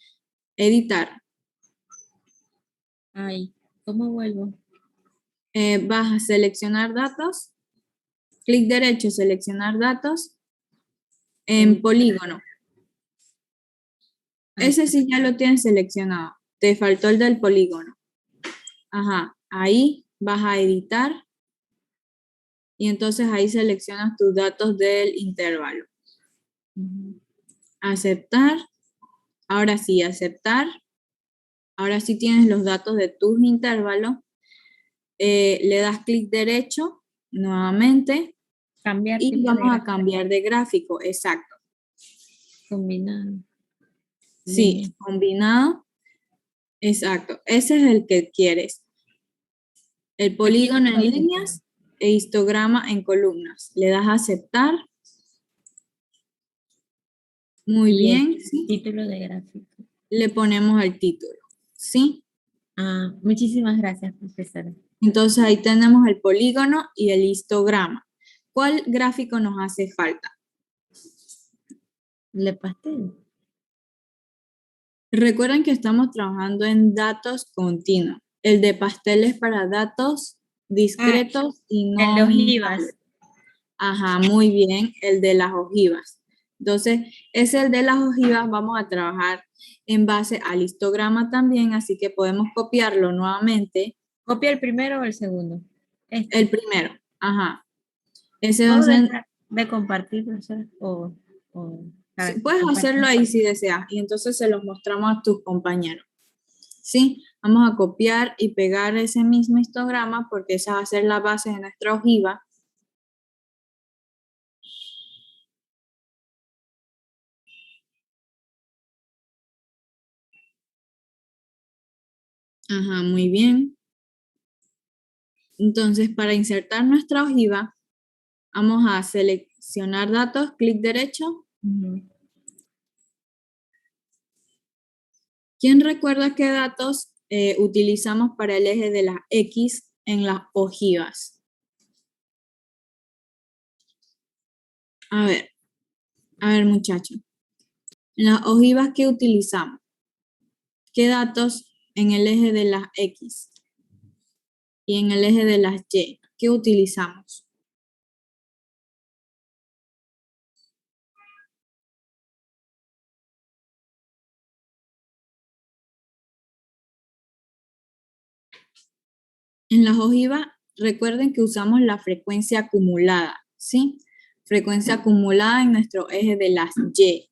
Editar. ay, ¿cómo vuelvo? Vas a seleccionar datos, clic derecho, seleccionar datos, en Editar. polígono. Ahí Ese está. sí ya lo tienes seleccionado. Te faltó el del polígono. Ajá, ahí vas a editar y entonces ahí seleccionas tus datos del intervalo. Ujú. Aceptar. Ahora sí, aceptar. Ahora sí tienes los datos de tus intervalos. Le das clic derecho nuevamente Cambiar y tipo de vamos a gráfico. cambiar de gráfico. Exacto. Combinado. Sí, Línea. combinado. Exacto. Ese es el que quieres. El Aquí polígono en tengo este. líneas e histograma en columnas. Le das a aceptar. Muy Y el bien, ¿sí? título de gráfico. Le ponemos el título, ¿sí? Ah, muchísimas gracias, profesora. Entonces ahí tenemos el polígono y el histograma. ¿Cuál gráfico nos hace falta? Le pastel. Recuerden que estamos trabajando en datos continuos. El de pastel es para datos Ah, discretos y el de no lineales. ojivas. Ajá, muy bien, el de las ojivas. Entonces, ese el de las ojivas vamos a trabajar en base al histograma también, así que podemos copiarlo nuevamente. ¿Copia el primero o el segundo? El Este. primero, ajá. Ese va a ¿Puedo ser, dejar de compartir, profesora? O sí, para que puedes hacerlo compartan. ahí si deseas, y entonces se los mostramos a tus compañeros. ¿Sí? Vamos a copiar y pegar ese mismo histograma porque esa va a ser la base de nuestra ojiva. Ajá, muy bien. Entonces, para insertar nuestra ojiva, vamos a seleccionar datos, clic derecho. Ujú. ¿Quién recuerda qué datos utilizamos para el eje de las X en las ojivas? A ver, muchachos. En las ojivas, ¿qué utilizamos? ¿Qué datos en el eje de las X y en el eje de las Y? ¿Qué utilizamos? En las ojivas, recuerden que usamos la frecuencia acumulada, ¿sí? Frecuencia acumulada en nuestro eje de las Y.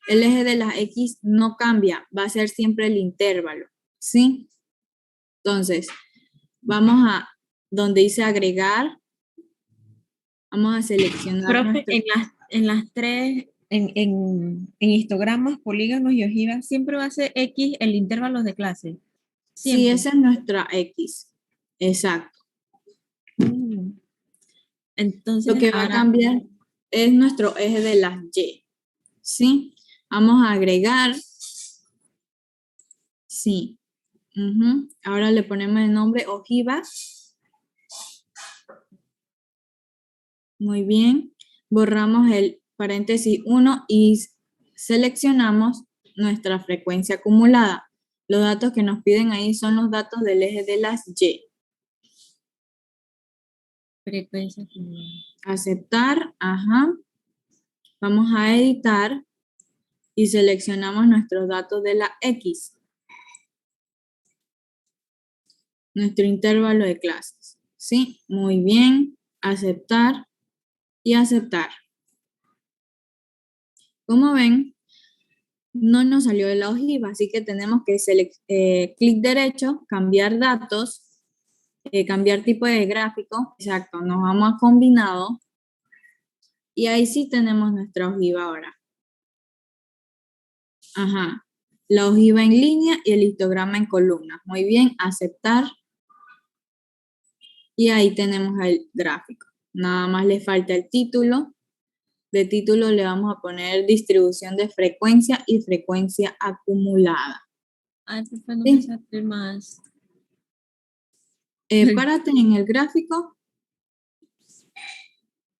El eje de las X no cambia, va a ser siempre el intervalo, ¿sí? Entonces, vamos a donde dice agregar, vamos a seleccionar Profe, nuestro... en las tres, en histogramas, polígonos y ojivas, siempre va a ser X el intervalo de clase. Sí, Siempre. esa es nuestra X, exacto. Mm. Lo Entonces, que va a ahora, cambiar es nuestro eje de las Y, ¿sí? Vamos a agregar, sí. Ahora le ponemos el nombre ojiva. Muy bien. Borramos paréntesis 1 y seleccionamos nuestra frecuencia acumulada. Los datos que nos piden ahí son los datos del eje de las Y. Frecuencia acumulada. Aceptar, ajá. Vamos a editar y seleccionamos nuestros datos de la X. Nuestro intervalo de clases. ¿Sí? Muy bien. Aceptar y aceptar. Como ven, no nos salió de la ojiva, así que tenemos que clic derecho, cambiar datos, cambiar tipo de gráfico. Exacto, nos vamos a combinado. Y ahí sí tenemos nuestra ojiva ahora. Ajá. La ojiva en línea y el histograma en columnas. Muy bien, aceptar. Y ahí tenemos el gráfico. Nada más le falta el título. De título le vamos a poner distribución de frecuencia y frecuencia acumulada. Ay, pues no Sí. me sale más. Párate en el gráfico.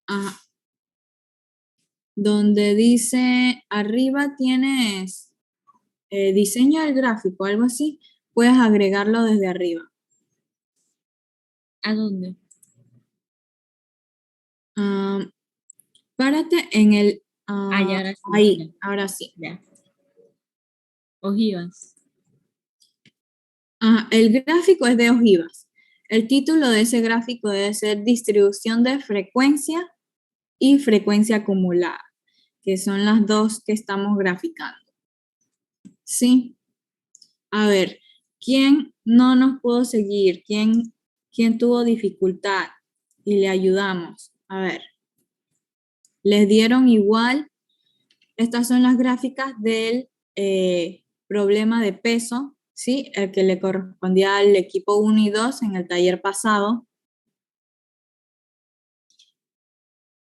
Ajá. Donde dice arriba tienes diseño del gráfico, algo así. Puedes agregarlo desde arriba. ¿A dónde? Párate en el... Ya, ahora sí. ahí, Ya. ahora sí. Ya. Ojivas. El gráfico es de ojivas. El título de ese gráfico debe ser distribución de frecuencia y frecuencia acumulada, que son las dos que estamos graficando. ¿Sí? A ver, ¿quién no nos pudo seguir? ¿Quién tuvo dificultad? Y le ayudamos. A ver, les dieron igual. Estas son las gráficas del problema de peso, ¿sí? El que le correspondía al equipo 1 y 2 en el taller pasado.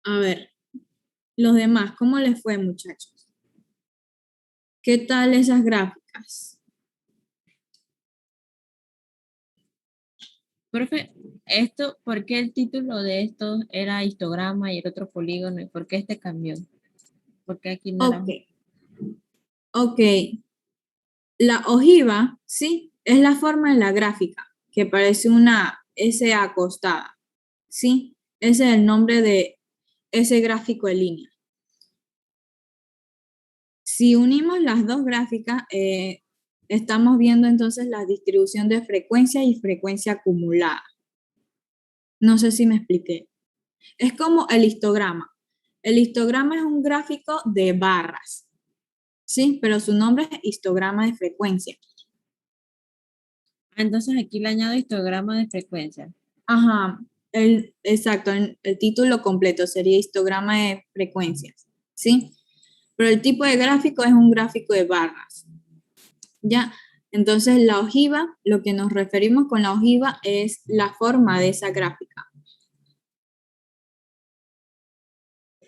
A ver, los demás, ¿cómo les fue, muchachos? ¿Qué tal esas gráficas? Profe, ¿por qué el título de esto era histograma y el otro polígono? ¿Y por qué este cambió? ¿Por qué aquí no era? Ok, ok. La ojiva, ¿sí? Es la forma en la gráfica, que parece una S acostada, ¿sí? Ese es el nombre de ese gráfico de línea. Si unimos las dos gráficas, estamos viendo entonces la distribución de frecuencia y frecuencia acumulada. No sé si me expliqué. Es como el histograma. El histograma es un gráfico de barras, ¿sí? Pero su nombre es histograma de frecuencia. Entonces aquí le añado histograma de frecuencia. Ajá, exacto, el título completo sería histograma de frecuencias, ¿sí? Pero el tipo de gráfico es un gráfico de barras, ¿ya? Entonces la ojiva, lo que nos referimos con la ojiva es la forma de esa gráfica.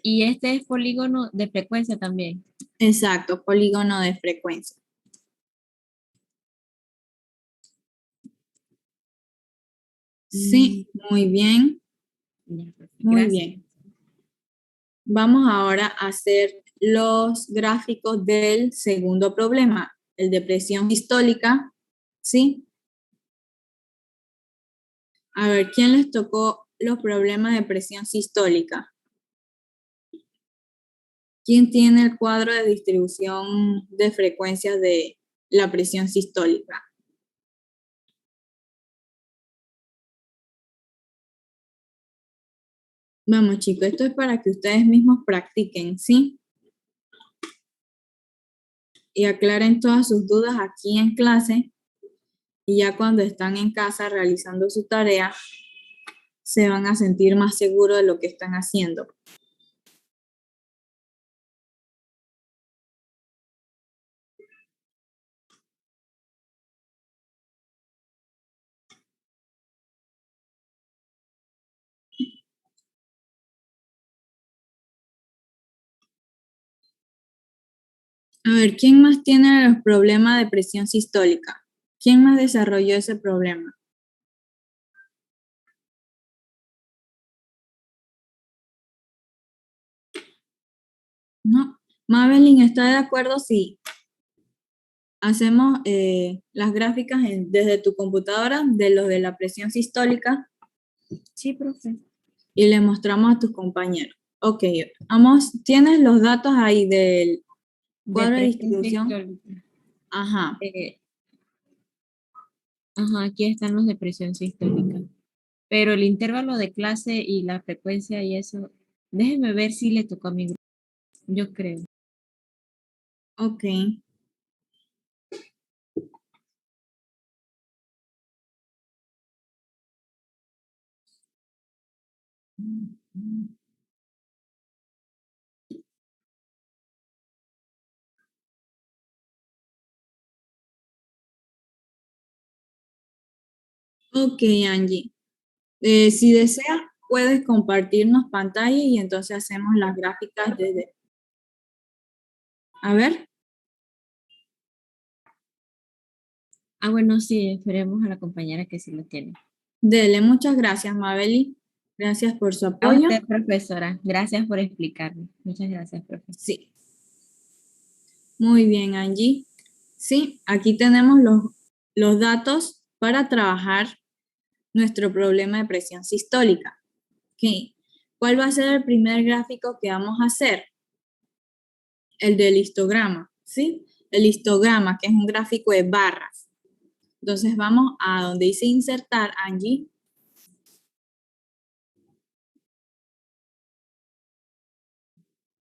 Y este es polígono de frecuencia también. Exacto, polígono de frecuencia. Sí, muy bien, Ya, profe, muy gracias. bien. Vamos ahora a hacer los gráficos del segundo problema, el de presión sistólica, ¿sí? A ver, ¿quién les tocó los problemas de presión sistólica? ¿Quién tiene el cuadro de distribución de frecuencias de la presión sistólica? Vamos, chicos, esto es para que ustedes mismos practiquen, ¿sí? Y aclaren todas sus dudas aquí en clase. Y ya cuando están en casa realizando su tarea, se van a sentir más seguros de lo que están haciendo. A ver, ¿quién más tiene los problemas de presión sistólica? ¿Quién más desarrolló ese problema? No. Madeline, ¿está de acuerdo si hacemos las gráficas desde tu computadora de los de la presión sistólica Sí, profe. y le mostramos a tus compañeros? Ok, vamos, ¿tienes los datos ahí del cuadro de presión distribución? sistólica. Ajá. Ajá, aquí están los de presión sistólica. Pero el intervalo de clase y la frecuencia y eso, déjeme ver si le tocó a mi grupo. Yo creo. Ok. Ok, Angie. Si deseas, puedes compartirnos pantalla y entonces hacemos las gráficas desde... A ver, Ah, bueno, sí, esperemos a la compañera que sí lo tiene. dele, muchas gracias, Mabeli. Gracias por su A apoyo. usted, profesora. Gracias por explicarme. Muchas gracias, profesora. Sí, muy bien, Angie. Sí, aquí tenemos los datos para trabajar nuestro problema de presión sistólica. Ok, ¿cuál va a ser el primer gráfico que vamos a hacer? El del histograma, ¿sí? El histograma, que es un gráfico de barras. Entonces vamos a donde dice insertar, Angie.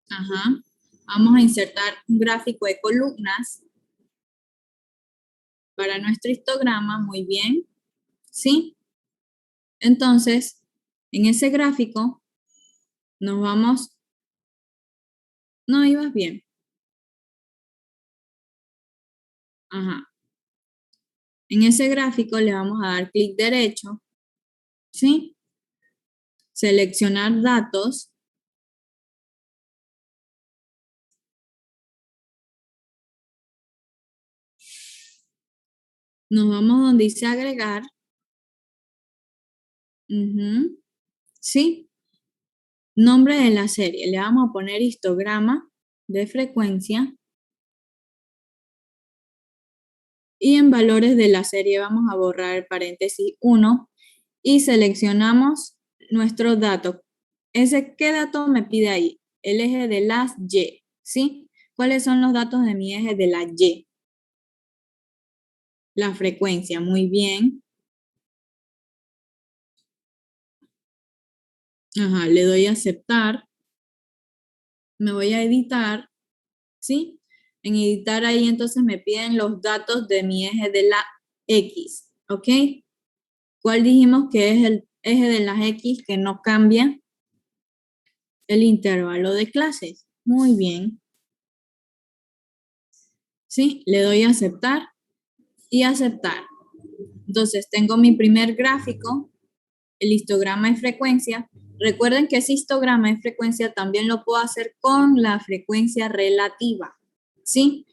Ajá. Vamos a insertar un gráfico de columnas para nuestro histograma, muy bien, ¿sí? Entonces, en ese gráfico nos vamos, no ibas bien, ajá. En ese gráfico le vamos a dar clic derecho, ¿sí? Seleccionar datos. Nos vamos donde dice agregar, ¿sí? Nombre de la serie, le vamos a poner histograma de frecuencia. Y en valores de la serie vamos a borrar el paréntesis 1 y seleccionamos nuestros datos. ¿Qué dato me pide ahí? El eje de las Y, ¿sí? ¿Cuáles son los datos de mi eje de la Y? La frecuencia, muy bien. Ajá, le doy a aceptar. Me voy a editar, ¿sí? En editar ahí entonces me piden los datos de mi eje de la X, ¿ok? ¿Cuál dijimos que es el eje de las X que no cambia? El intervalo de clases. Muy bien. ¿Sí? Le doy a aceptar y aceptar. Entonces tengo mi primer gráfico, el histograma de frecuencia. Recuerden que ese histograma de frecuencia también lo puedo hacer con la frecuencia relativa. ¿Sí?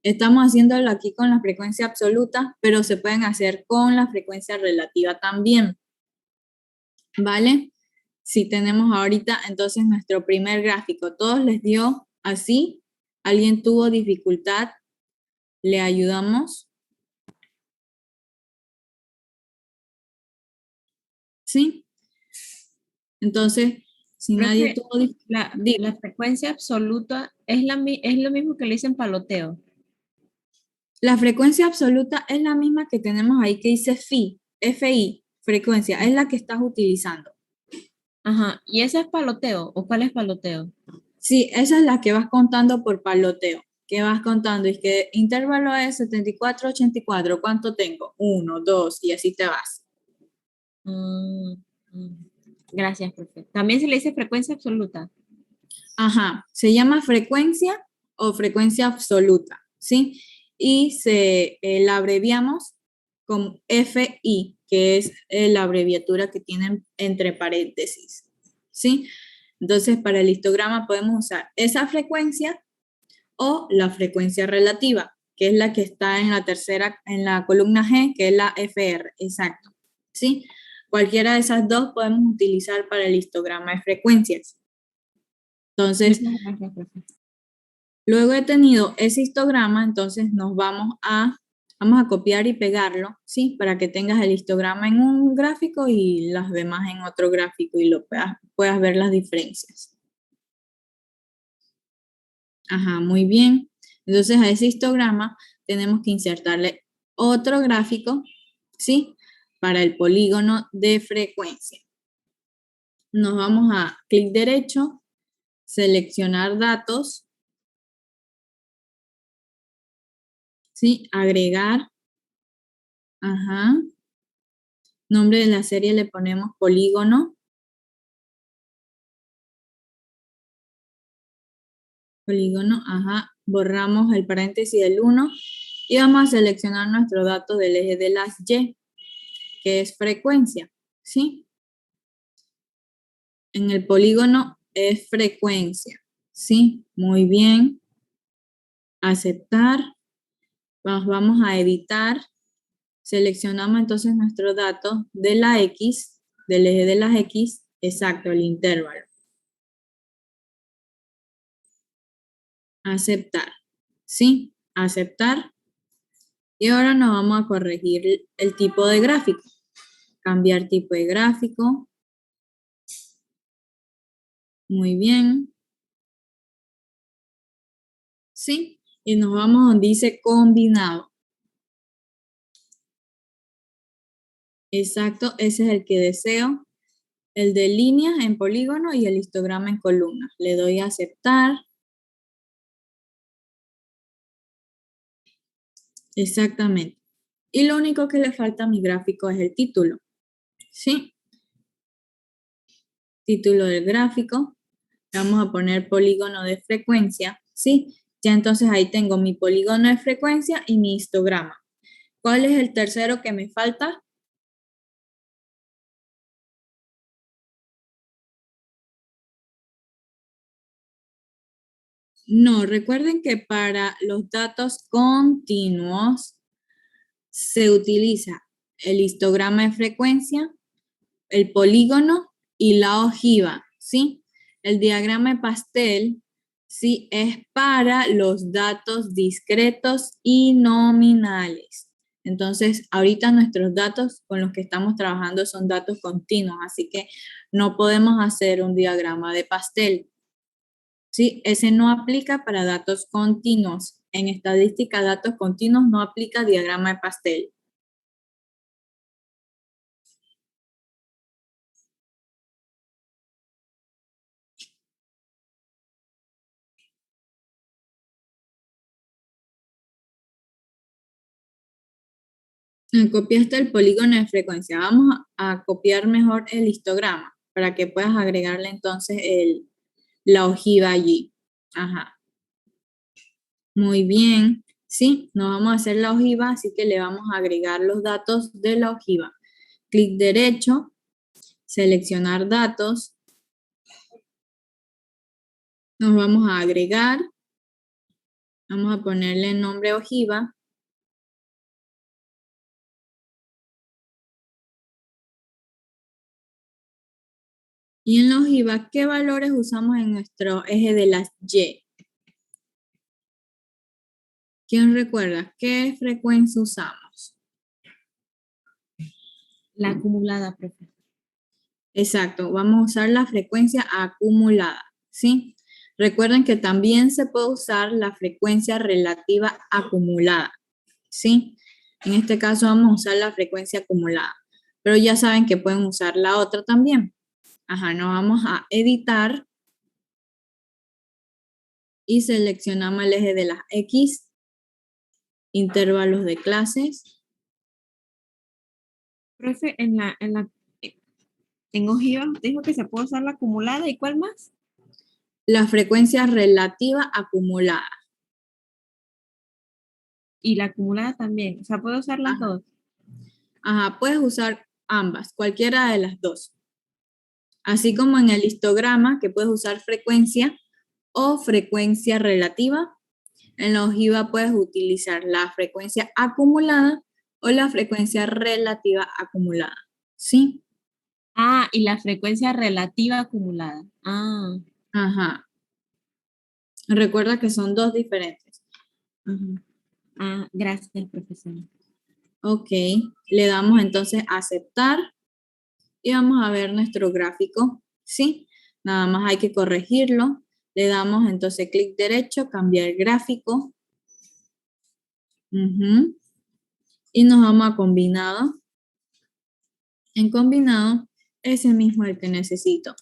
Estamos haciéndolo aquí con la frecuencia absoluta, pero se pueden hacer con la frecuencia relativa también. ¿Vale? Si tenemos ahorita entonces nuestro primer gráfico. ¿Todos les dio así? ¿Alguien tuvo dificultad? ¿Le ayudamos? ¿Sí? Entonces, si nadie Profe, tuvo dificultad, la frecuencia absoluta es, es lo mismo que le dicen paloteo. la frecuencia absoluta es la misma que tenemos ahí que dice FI, frecuencia, es la que estás utilizando. Ajá, ¿y ese es paloteo? ¿O cuál es paloteo? Sí, esa es la que vas contando por paloteo. Que vas contando y que intervalo es 74, 84, ¿cuánto tengo? 1, 2 y así te vas. Mm, mm. Gracias, profe. También se le dice frecuencia absoluta. Ajá, se llama frecuencia o frecuencia absoluta, ¿sí? Y la abreviamos con FI, que es la abreviatura que tienen entre paréntesis, ¿sí? Entonces, para el histograma podemos usar esa frecuencia o la frecuencia relativa, que es la que está en la tercera, en la columna G, que es la FR, exacto, ¿sí? Cualquiera de esas dos podemos utilizar para el histograma de frecuencias. Entonces, Muchas gracias, profe. Luego he tenido ese histograma, entonces vamos a copiar y pegarlo, ¿sí? Para que tengas el histograma en un gráfico y las demás en otro gráfico y puedas ver las diferencias. Ajá, muy bien. Entonces a ese histograma tenemos que insertarle otro gráfico, ¿sí? Para el polígono de frecuencia. Nos vamos a clic derecho, seleccionar datos, ¿sí? Agregar, ajá. Nombre de la serie le ponemos polígono. Polígono, ajá. Borramos el paréntesis del 1 y vamos a seleccionar nuestro dato del eje de las Y, que es frecuencia, ¿sí? En el polígono es frecuencia, ¿sí? Muy bien. Aceptar. Vamos a editar. Seleccionamos entonces nuestro dato de la X, del eje de las X, exacto, el intervalo. Aceptar, ¿sí? Aceptar. Y ahora nos vamos a corregir el tipo de gráfico. Cambiar tipo de gráfico. Muy bien. ¿Sí? Y nos vamos donde dice combinado. Exacto, ese es el que deseo. El de líneas en polígono y el histograma en columnas. Le doy a aceptar. Exactamente. Y lo único que le falta a mi gráfico es el título. ¿Sí? Título del gráfico. Vamos a poner polígono de frecuencia. ¿Sí? Ya entonces ahí tengo mi polígono de frecuencia y mi histograma. ¿Cuál es el tercero que me falta? No, recuerden que para los datos continuos se utiliza el histograma de frecuencia, el polígono y la ojiva, ¿sí? El diagrama de pastel, ¿sí? Es para los datos discretos y nominales. Entonces, ahorita nuestros datos con los que estamos trabajando son datos continuos, así que no podemos hacer un diagrama de pastel. ¿Sí? Ese no aplica para datos continuos. En estadística, datos continuos no aplica diagrama de pastel. Copiaste el polígono de frecuencia. Vamos a copiar mejor el histograma para que puedas agregarle entonces la ojiva allí. Ajá. Muy bien. Sí, nos vamos a hacer la ojiva, así que le vamos a agregar los datos de la ojiva. Clic derecho, seleccionar datos. Nos vamos a agregar. Vamos a ponerle nombre ojiva. Y en la ojiva, ¿qué valores usamos en nuestro eje de las Y? ¿Quién recuerda qué frecuencia usamos? La acumulada, profe. Exacto, vamos a usar la frecuencia acumulada, ¿sí? Recuerden que también se puede usar la frecuencia relativa acumulada, ¿sí? En este caso vamos a usar la frecuencia acumulada, pero ya saben que pueden usar la otra también. Ajá, nos vamos a editar y seleccionamos el eje de las X, intervalos de clases. Profe, en ojiva dijo que se puede usar la acumulada, ¿y cuál más? La frecuencia relativa acumulada. Y la acumulada también, o sea, puedo usar las Ajá. dos. Ajá, puedes usar ambas, cualquiera de las dos. Así como en el histograma, que puedes usar frecuencia o frecuencia relativa, en la ojiva puedes utilizar la frecuencia acumulada o la frecuencia relativa acumulada. ¿Sí? Ah, y la frecuencia relativa acumulada. Ah, Ajá. Recuerda que son dos diferentes. Ajá. Ah, gracias, profesora. Ok, le damos entonces a aceptar y vamos a ver nuestro gráfico, ¿sí? Nada más hay que corregirlo. Le damos entonces clic derecho, cambiar gráfico. Ujú. Y nos vamos a combinado. En combinado, ese mismo es el que necesito.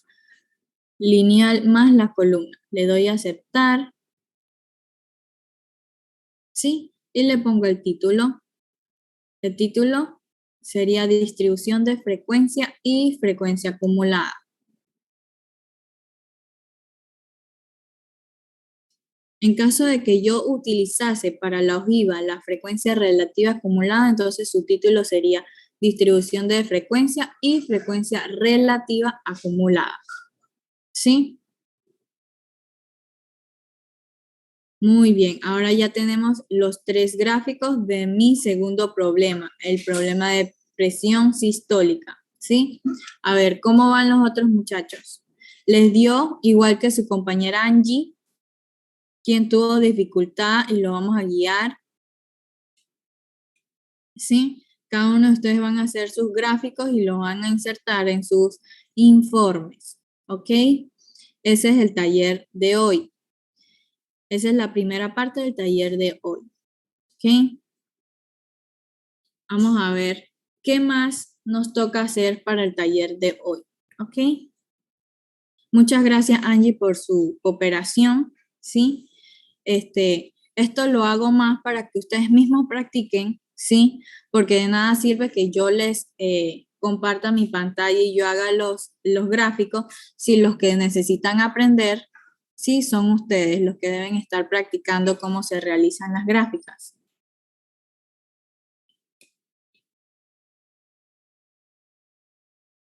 Lineal más la columna. Le doy a aceptar. ¿Sí? Y le pongo el título. El título sería distribución de frecuencia y frecuencia acumulada. En caso de que yo utilizase para la ojiva la frecuencia relativa acumulada, entonces su título sería distribución de frecuencia y frecuencia relativa acumulada. ¿Sí? Muy bien, ahora ya tenemos los tres gráficos de mi segundo problema, el problema de presión sistólica, ¿sí? A ver, ¿cómo van los otros muchachos? Les dio, igual que su compañera Angie, quien tuvo dificultad y lo vamos a guiar, ¿sí? Cada uno de ustedes van a hacer sus gráficos y los van a insertar en sus informes, ¿ok? Ese es el taller de hoy. Esa es la primera parte del taller de hoy, ¿ok? Vamos a ver qué más nos toca hacer para el taller de hoy, ¿ok? Muchas gracias, Angie, por su cooperación, ¿sí? Esto lo hago más para que ustedes mismos practiquen, ¿sí? Porque de nada sirve que yo les comparta mi pantalla y yo haga los gráficos si los que necesitan aprender, sí, son ustedes los que deben estar practicando cómo se realizan las gráficas.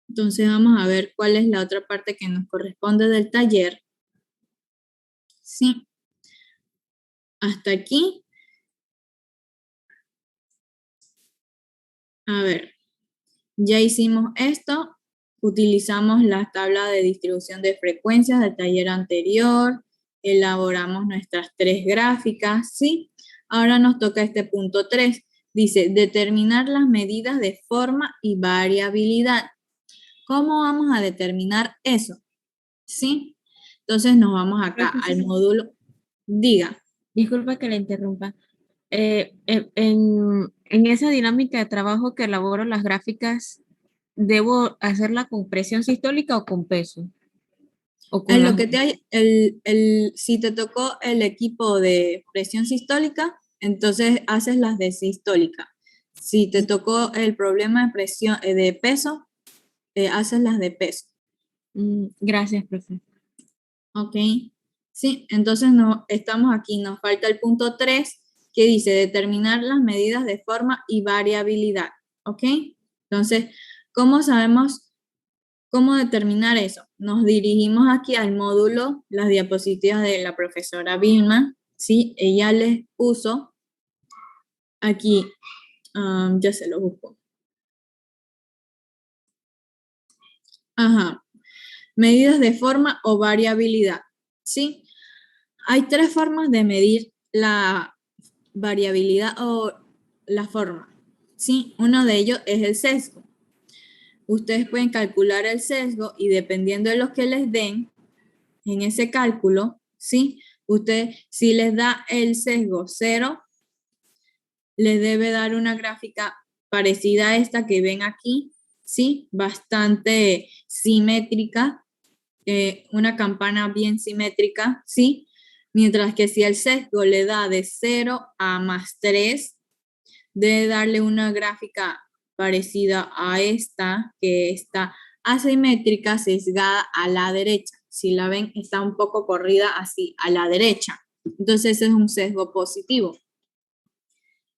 Entonces vamos a ver cuál es la otra parte que nos corresponde del taller. Sí, hasta aquí. A ver, ya hicimos esto. Utilizamos la tabla de distribución de frecuencias del taller anterior. Elaboramos nuestras tres gráficas, ¿sí? Ahora nos toca este punto 3. Dice, determinar las medidas de forma y variabilidad. ¿Cómo vamos a determinar eso? ¿Sí? Entonces nos vamos acá al Profesora, módulo. Diga. disculpa que le interrumpa. En esa dinámica de trabajo que elaboro las gráficas, ¿debo hacerla con presión sistólica o con peso? ¿O con En las lo que dos? te hay, si te tocó el equipo de presión sistólica, entonces haces las de sistólica. Si te tocó el problema de presión de peso, haces las de peso. Gracias, profe. ¿Ok? Sí, entonces no, estamos aquí, nos falta el punto 3 que dice determinar las medidas de forma y variabilidad. ¿Ok? Entonces, ¿cómo sabemos cómo determinar eso? Nos dirigimos aquí al módulo, las diapositivas de la profesora Vilma, ¿sí? Ella les puso aquí, ya se lo busco. Ajá, medidas de forma o variabilidad, ¿sí? Hay tres formas de medir la variabilidad o la forma, ¿sí? Uno de ellos es el sesgo. Ustedes pueden calcular el sesgo y dependiendo de lo que les den, en ese cálculo, ¿sí? Usted, si les da el sesgo 0, les debe dar una gráfica parecida a esta que ven aquí, ¿sí? Bastante simétrica, una campana bien simétrica, ¿sí? Mientras que si el sesgo le da de 0 a +3, debe darle una gráfica parecida a esta, que está asimétrica, sesgada a la derecha. Si la ven, está un poco corrida así, a la derecha. Entonces, ese es un sesgo positivo.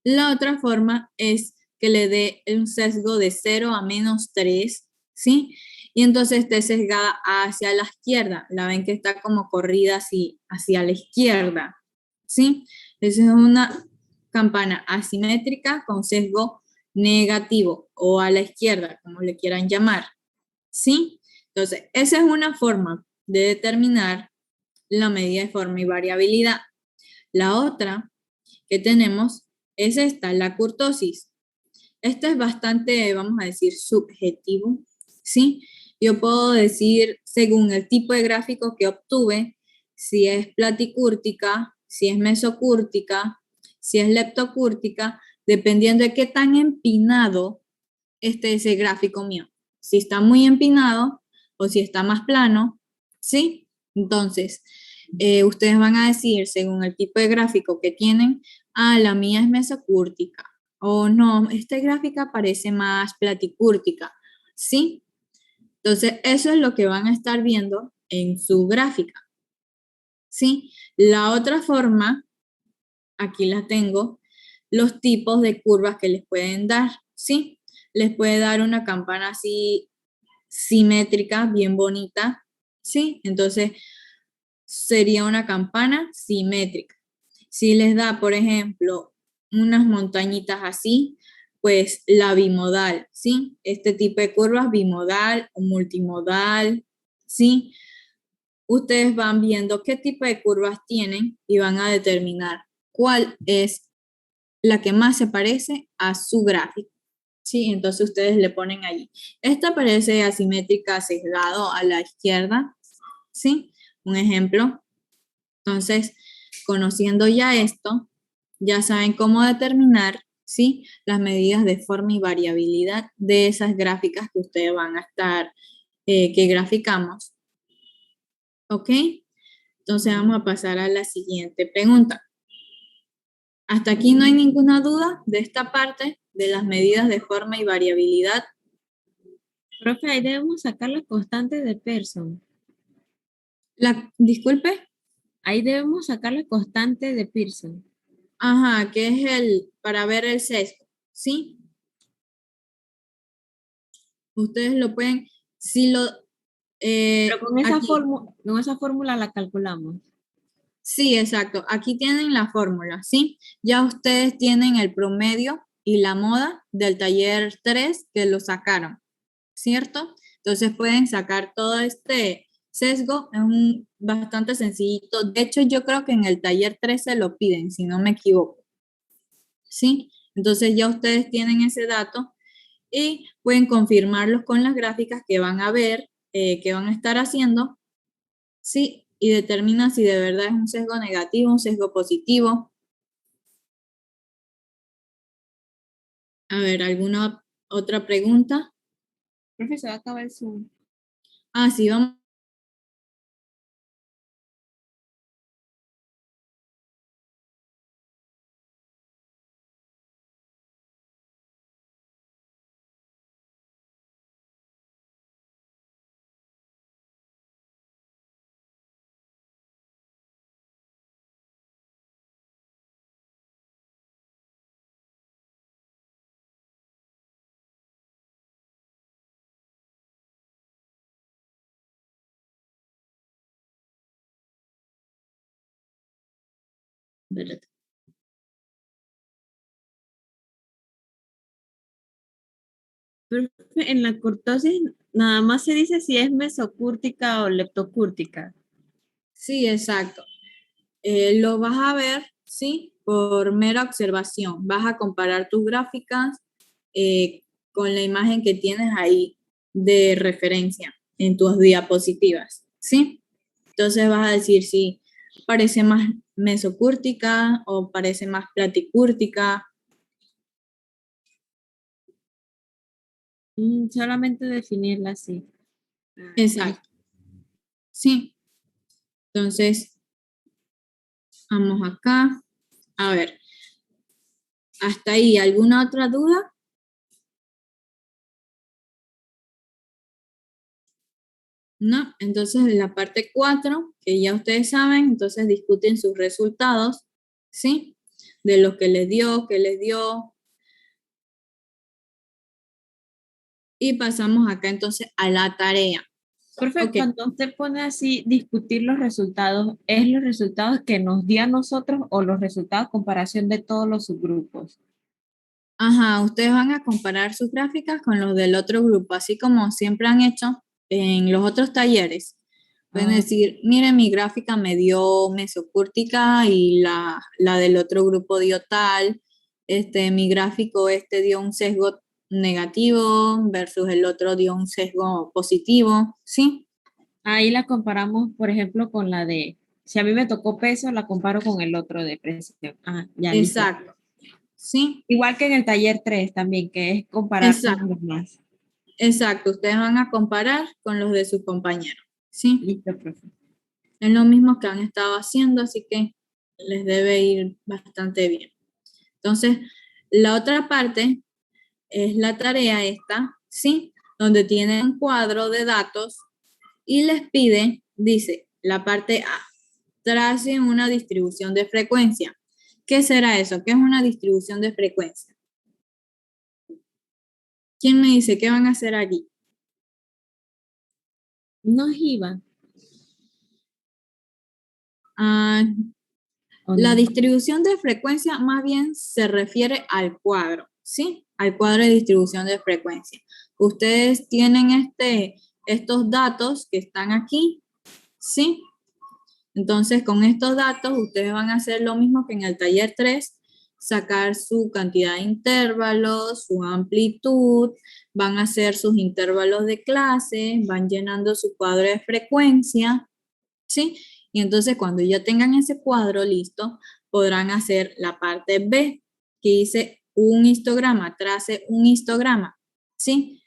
La otra forma es que le dé un sesgo de 0 a -3, ¿sí? Y entonces esté sesgada hacia la izquierda. La ven que está como corrida así, hacia la izquierda, ¿sí? Esa es una campana asimétrica con sesgo negativo o a la izquierda, como le quieran llamar, ¿sí? Entonces, esa es una forma de determinar la medida de forma y variabilidad. La otra que tenemos es esta, la kurtosis. Esto es bastante, vamos a decir, subjetivo, ¿sí? Yo puedo decir, según el tipo de gráfico que obtuve, si es platicúrtica, si es mesocúrtica, si es leptocúrtica, dependiendo de qué tan empinado esté ese gráfico mío. Si está muy empinado o si está más plano, ¿sí? Entonces, ustedes van a decir, según el tipo de gráfico que tienen, la mía es mesocúrtica. O no, esta gráfica parece más platicúrtica, ¿sí? Entonces, eso es lo que van a estar viendo en su gráfica, ¿sí? La otra forma, aquí la tengo, los tipos de curvas que les pueden dar, ¿sí? Les puede dar una campana así simétrica, bien bonita, ¿sí? Entonces, sería una campana simétrica. Si les da, por ejemplo, unas montañitas así, pues la bimodal, ¿sí? Este tipo de curvas, bimodal o multimodal, ¿sí? Ustedes van viendo qué tipo de curvas tienen y van a determinar cuál es la que más se parece a su gráfico, ¿sí? Entonces ustedes le ponen allí. Esta parece asimétrica, sesgado a la izquierda, ¿sí? Un ejemplo. Entonces, conociendo ya esto, ya saben cómo determinar, ¿sí? Las medidas de forma y variabilidad de esas gráficas que ustedes van a estar, que graficamos. ¿Ok? Entonces vamos a pasar a la siguiente pregunta. Hasta aquí no hay ninguna duda de esta parte de las medidas de forma y variabilidad. Profe, ahí debemos sacar la constante de Pearson. Disculpe. Ahí debemos sacar la constante de Pearson. Ajá, que es para ver el sesgo, ¿sí? Ustedes lo pueden, si lo, Pero con esa aquí, fórmula la calculamos. sí, exacto, aquí tienen la fórmula, ¿sí? Ya ustedes tienen el promedio y la moda del taller 3 que lo sacaron, ¿cierto? Entonces pueden sacar todo este sesgo, es bastante sencillito. De hecho, yo creo que en el taller 3 se lo piden, si no me equivoco, ¿sí? Entonces ya ustedes tienen ese dato y pueden confirmarlos con las gráficas que van a ver, que van a estar haciendo, ¿sí? Y determinan si de verdad es un sesgo negativo, un sesgo positivo. A ver, ¿alguna otra pregunta? Profe, se va a acabar el Zoom. Sí, vamos. Profe, en la cortosis nada más se dice si es mesocúrtica o leptocúrtica. Sí, exacto. Lo vas a ver, ¿sí? Por mera observación. Vas a comparar tus gráficas con la imagen que tienes ahí de referencia en tus diapositivas, ¿sí? Entonces vas a decir si parece más mesocúrtica o parece más platicúrtica. Solamente definirla así. Exacto. Sí. Entonces, vamos acá. A ver, hasta ahí, ¿alguna otra duda? No, entonces en la parte 4, que ya ustedes saben, entonces discuten sus resultados, ¿sí? De lo que les dio, qué les dio. Y pasamos acá entonces a la tarea. Profe, Ok. cuando usted pone así discutir los resultados, ¿es los resultados que nos dio a nosotros o los resultados comparación de todos los subgrupos? Ajá, ustedes van a comparar sus gráficas con los del otro grupo, así como siempre han hecho en los otros talleres. Pueden Ah, decir, mire, mi gráfica me dio mesocúrtica y la del otro grupo dio tal. Mi gráfico dio un sesgo negativo versus el otro dio un sesgo positivo, ¿sí? ahí la comparamos, por ejemplo, con la de, si a mí me tocó peso, la comparo con el otro de presión. Ah, ya listo. Exacto, ¿sí? Igual que en el taller 3 también, que es comparar con Exacto, los más. exacto. Ustedes van a comparar con los de sus compañeros, ¿sí? Listo, profe. Es lo mismo que han estado haciendo, así que les debe ir bastante bien. Entonces, la otra parte es la tarea esta, ¿sí? Donde tienen un cuadro de datos y les pide, dice, la parte A, tracen una distribución de frecuencia. ¿Qué será eso? ¿Qué es una distribución de frecuencia? ¿Quién me dice qué van a hacer allí? ¿No es IVA Ah, o la no? distribución de frecuencia más bien se refiere al cuadro, ¿sí? Al cuadro de distribución de frecuencia. Ustedes tienen estos datos que están aquí, ¿sí? Entonces, con estos datos, ustedes van a hacer lo mismo que en el taller 3, sacar su cantidad de intervalos, su amplitud, van a hacer sus intervalos de clase, van llenando su cuadro de frecuencia, ¿sí? Y entonces, cuando ya tengan ese cuadro listo, podrán hacer la parte B, que dice un histograma, trace un histograma, ¿sí?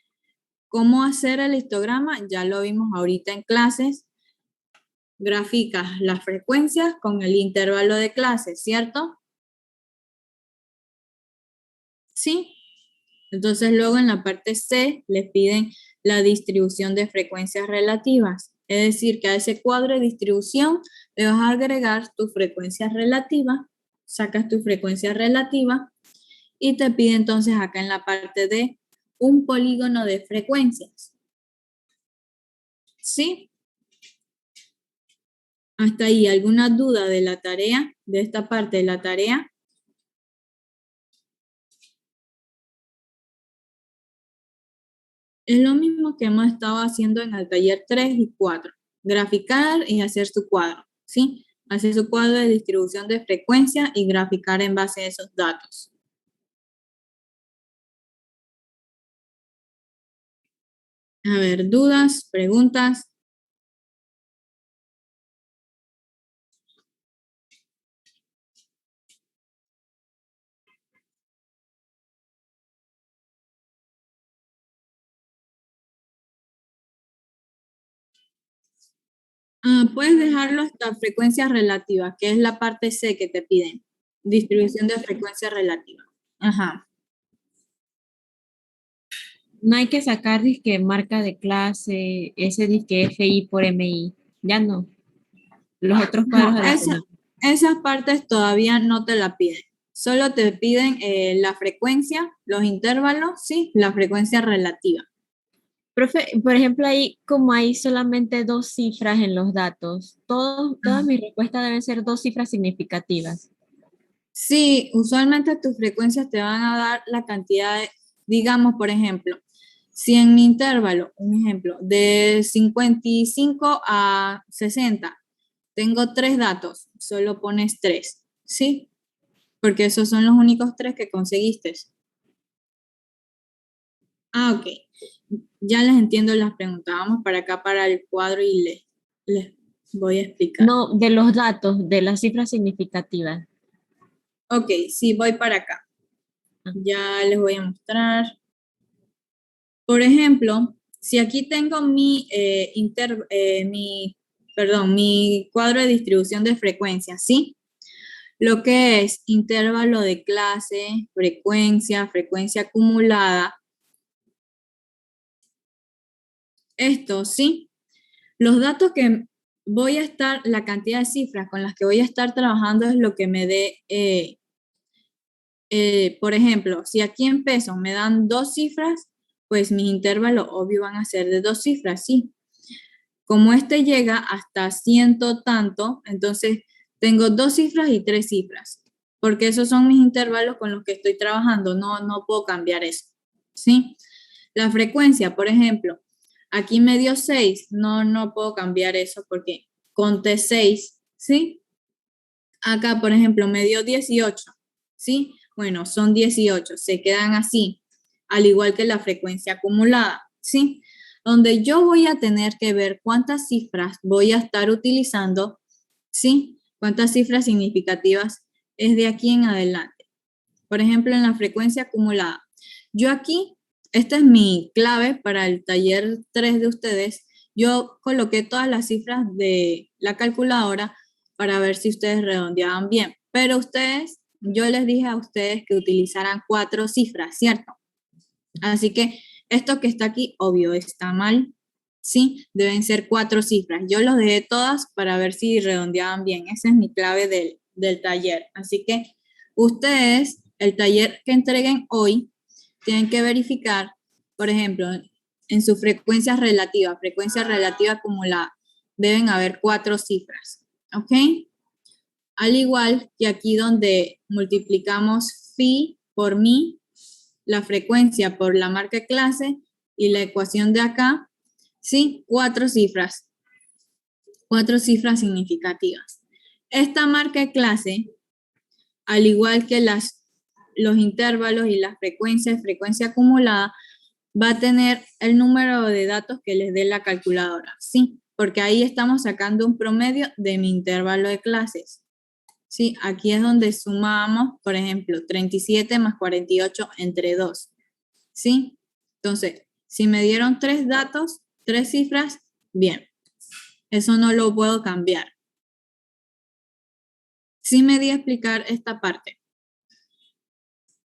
¿Cómo hacer el histograma? Ya lo vimos ahorita en clases. Graficas las frecuencias con el intervalo de clase, ¿cierto? Sí. Entonces luego en la parte C les piden la distribución de frecuencias relativas. Es decir, que a ese cuadro de distribución le vas a agregar tu frecuencia relativa, sacas tu frecuencia relativa y te pide entonces acá en la parte D un polígono de frecuencias. ¿Sí? Hasta ahí, ¿alguna duda de la tarea, de esta parte de la tarea? Es lo mismo que hemos estado haciendo en el taller 3 y 4. Graficar y hacer su cuadro, ¿sí? Hacer su cuadro de distribución de frecuencia y graficar en base a esos datos. A ver, dudas, preguntas. Puedes dejarlo hasta frecuencias relativas, que es la parte C que te piden. Distribución de frecuencia relativa. Ajá. No hay que sacar disque marca de clase, ese disque FI por MI. Ya no. Los otros cuadros No, adicionales. esas partes todavía no te la piden. Solo te piden la frecuencia, los intervalos, sí, la frecuencia relativa. Profe, por ejemplo, ahí como hay solamente dos cifras en los datos, todas mis respuestas deben ser dos cifras significativas. Sí, usualmente tus frecuencias te van a dar la cantidad de, digamos, por ejemplo, si en mi intervalo, un ejemplo, de 55 a 60, tengo tres datos, solo pones tres, ¿sí? Porque esos son los únicos tres que conseguiste. Ah, ok. Ya les entiendo las preguntas. Vamos para acá para el cuadro y les voy a explicar. No, de los datos, de las cifras significativas. Ok, sí, voy para acá. Ah, Ya les voy a mostrar. Por ejemplo, si aquí tengo mi cuadro de distribución de frecuencias, ¿sí? Lo que es intervalo de clase, frecuencia acumulada. Esto, ¿sí? Los datos que voy a estar, la cantidad de cifras con las que voy a estar trabajando es lo que me dé, por ejemplo, si aquí en pesos me dan dos cifras, pues mis intervalos obvio van a ser de dos cifras, ¿sí? Como este llega hasta ciento tanto, entonces tengo dos cifras y tres cifras, porque esos son mis intervalos con los que estoy trabajando, no puedo cambiar eso, ¿sí? La frecuencia, por ejemplo, aquí me dio 6, no puedo cambiar eso porque conté 6, ¿sí? Acá, por ejemplo, me dio 18, ¿sí? Bueno, son 18, se quedan así, al igual que la frecuencia acumulada, ¿sí? Donde yo voy a tener que ver cuántas cifras voy a estar utilizando, ¿sí? Cuántas cifras significativas es de aquí en adelante. Por ejemplo, en la frecuencia acumulada. Yo aquí, esta es mi clave para el taller 3 de ustedes. Yo coloqué todas las cifras de la calculadora para ver si ustedes redondeaban bien. Pero ustedes, yo les dije a ustedes que utilizaran 4 cifras, ¿cierto? Así que esto que está aquí, obvio, está mal, ¿sí? Deben ser 4 cifras. Yo los dejé todas para ver si redondeaban bien. Esa es mi clave del taller. Así que ustedes, el taller que entreguen hoy, tienen que verificar, por ejemplo, en su frecuencia relativa acumulada, deben haber 4 cifras, ¿ok? Al igual que aquí donde multiplicamos phi por mi, la frecuencia por la marca de clase y la ecuación de acá, ¿sí? 4 cifras significativas. Esta marca de clase, al igual que los intervalos y las frecuencia acumulada, va a tener el número de datos que les dé la calculadora, ¿sí? Porque ahí estamos sacando un promedio de mi intervalo de clases. Sí, aquí es donde sumamos, por ejemplo, 37 más 48 entre 2. ¿Sí? Entonces, si me dieron 3 datos, 3 cifras, bien. Eso no lo puedo cambiar. Sí me di a explicar esta parte.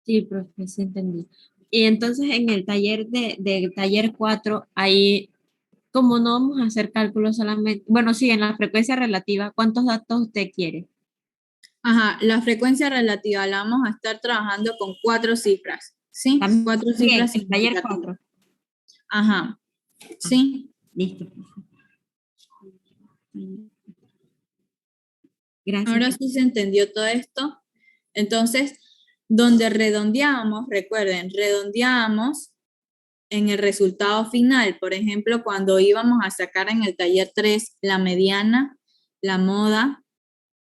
Sí, profe, sí entendí. Y entonces en el taller de taller 4, ahí, como no vamos a hacer cálculos solamente, bueno, sí, en la frecuencia relativa, ¿cuántos datos usted quiere? Ajá, la frecuencia relativa la vamos a estar trabajando con 4 cifras. ¿Sí? 4 También, cifras el taller significativas. 4. Ajá. ¿Sí? Listo, profe. Gracias. Ahora sí se entendió todo esto. Entonces, donde redondeamos, recuerden, redondeamos en el resultado final. Por ejemplo, cuando íbamos a sacar en el taller 3 la mediana, la moda,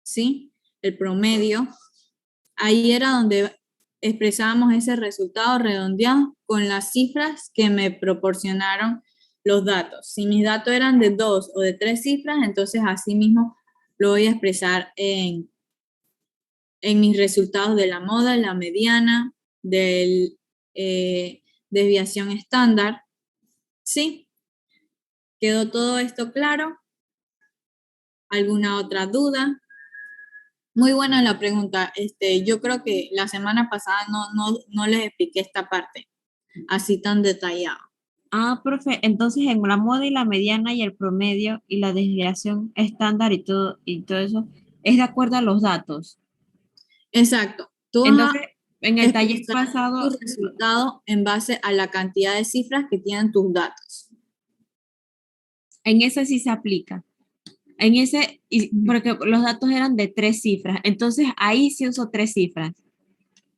¿sí? El promedio. Ahí era donde expresábamos ese resultado redondeado con las cifras que me proporcionaron los datos. Si mis datos eran de 2 o de 3 cifras, entonces así mismo lo voy a expresar en mis resultados de la moda, la mediana, del desviación estándar. ¿Sí? ¿Quedó todo esto claro? ¿Alguna otra duda? Muy buena la pregunta. Yo creo que la semana pasada no les expliqué esta parte así tan detallado. Ah, profe, entonces en la moda y la mediana y el promedio y la desviación estándar y todo eso es de acuerdo a los datos. Exacto. Tú vas Entonces, en a el taller expresar tu pasado, resultado en base a la cantidad de cifras que tienen tus datos. en ese sí se aplica. En ese, porque los datos eran de 3 cifras, entonces ahí sí uso 3 cifras.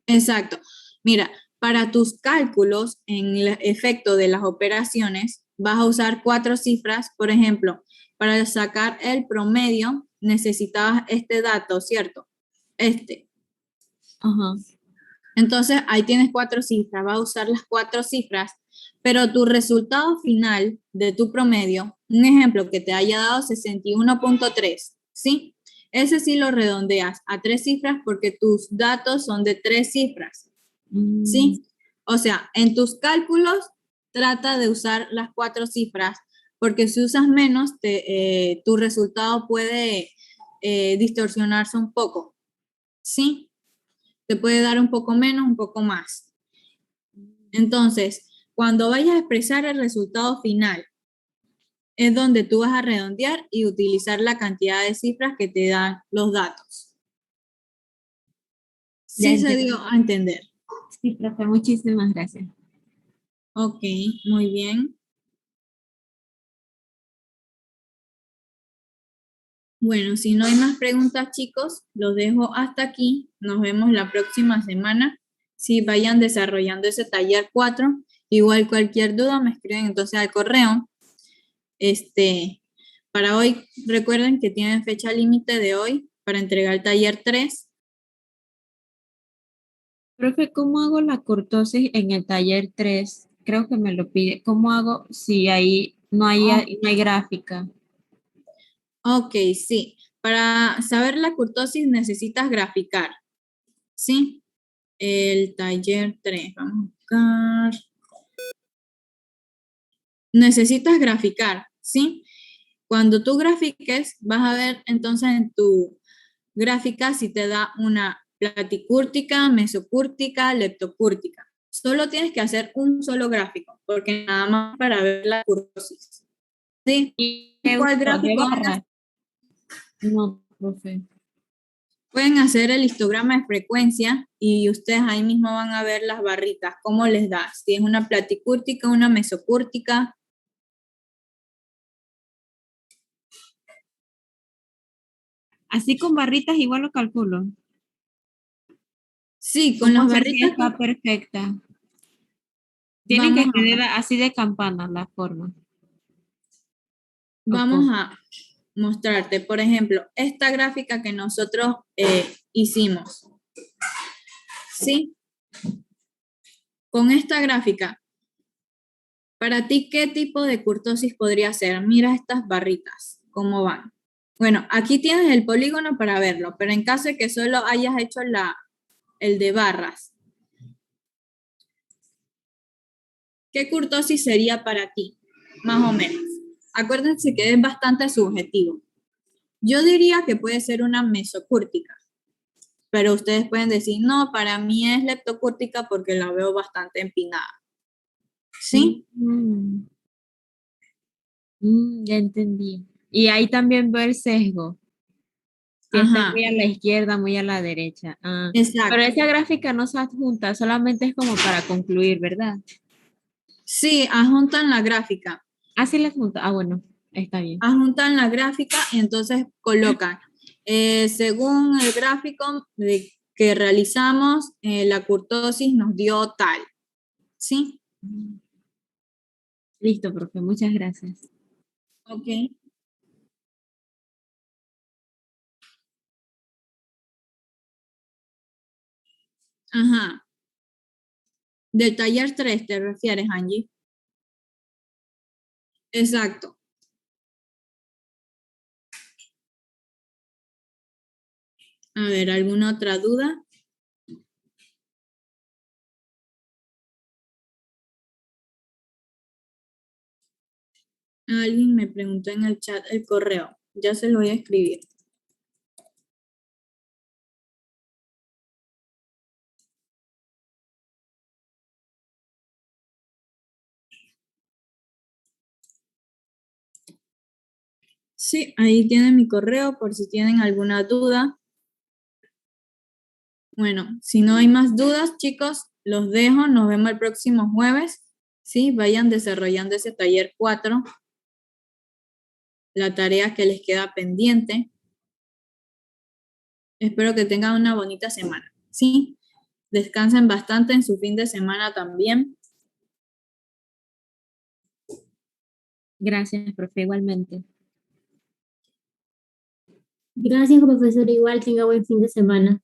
Exacto. Mira, para tus cálculos en el efecto de las operaciones, vas a usar 4 cifras. Por ejemplo, para sacar el promedio, necesitabas este dato, ¿cierto? Ajá. Entonces, ahí tienes 4 cifras, vas a usar las 4 cifras, pero tu resultado final de tu promedio, un ejemplo que te haya dado 61.3, ¿sí? Ese sí lo redondeas a 3 cifras porque tus datos son de 3 cifras, ¿sí? O sea, en tus cálculos trata de usar las 4 cifras porque si usas menos, tu resultado puede distorsionarse un poco, ¿sí? Te puede dar un poco menos, un poco más. Entonces, cuando vayas a expresar el resultado final, es donde tú vas a redondear y utilizar la cantidad de cifras que te dan los datos. Sí se dio a entender. Sí, profe, muchísimas gracias. Ok, muy bien. Bueno, si no hay más preguntas, chicos, los dejo hasta aquí. Nos vemos la próxima semana. Si vayan desarrollando ese taller 4, igual cualquier duda me escriben entonces al correo para hoy. Recuerden que tienen fecha límite de hoy para entregar el taller 3. Profe, ¿cómo hago la kurtosis en el taller 3? Creo que me lo pide. ¿Cómo hago si ahí no hay gráfica? Ok, sí. Para saber la kurtosis necesitas graficar, ¿sí? El taller 3, vamos a buscar. Necesitas graficar, ¿sí? Cuando tú grafiques, vas a ver entonces en tu gráfica si te da una platicúrtica, mesocúrtica, leptocúrtica. Solo tienes que hacer un solo gráfico, porque nada más para ver la kurtosis. ¿Sí? ¿Y ¿Cuál de gráfico van a barra? No, profe. Pueden hacer el histograma de frecuencia y ustedes ahí mismo van a ver las barritas, cómo les da, si es una platicúrtica, una mesocúrtica. Así con barritas igual lo calculo. Sí, con ¿Cómo las sé si barritas está perfecta? Tienen vamos que a, tener así de campana la forma. vamos Ok. a mostrarte, por ejemplo, esta gráfica que nosotros hicimos, ¿sí? Con esta gráfica, para ti, ¿qué tipo de kurtosis podría ser? Mira estas barritas, cómo van. Bueno, aquí tienes el polígono para verlo, pero en caso de que solo hayas hecho el de barras, ¿qué kurtosis sería para ti? Más o menos. Acuérdense que es bastante subjetivo. Yo diría que puede ser una mesocúrtica, pero ustedes pueden decir, no, para mí es leptocúrtica porque la veo bastante empinada. ¿Sí? Mm, ya entendí. Y ahí también veo el sesgo. Si está Ajá, muy a la izquierda, muy a la derecha. Ah, pero exacto. esa gráfica no se adjunta, solamente es como para concluir, ¿verdad? Sí, adjuntan la gráfica. Ah, sí la adjunta. Ah, bueno, está bien. Adjuntan la gráfica y entonces colocan, según el gráfico que realizamos, la kurtosis nos dio tal. ¿Sí? Listo, profe, muchas gracias. Ok. Ajá. Del taller 3 te refieres, Angie. Exacto. A ver, ¿alguna otra duda? Alguien me preguntó en el chat el correo. Ya se lo voy a escribir. Sí, ahí tienen mi correo por si tienen alguna duda. Bueno, si no hay más dudas, chicos, los dejo. Nos vemos el próximo jueves. Sí, vayan desarrollando ese taller 4, la tarea que les queda pendiente. Espero que tengan una bonita semana. Sí, descansen bastante en su fin de semana también. Gracias, profe, igualmente. Gracias, profesor. Igual tenga buen fin de semana.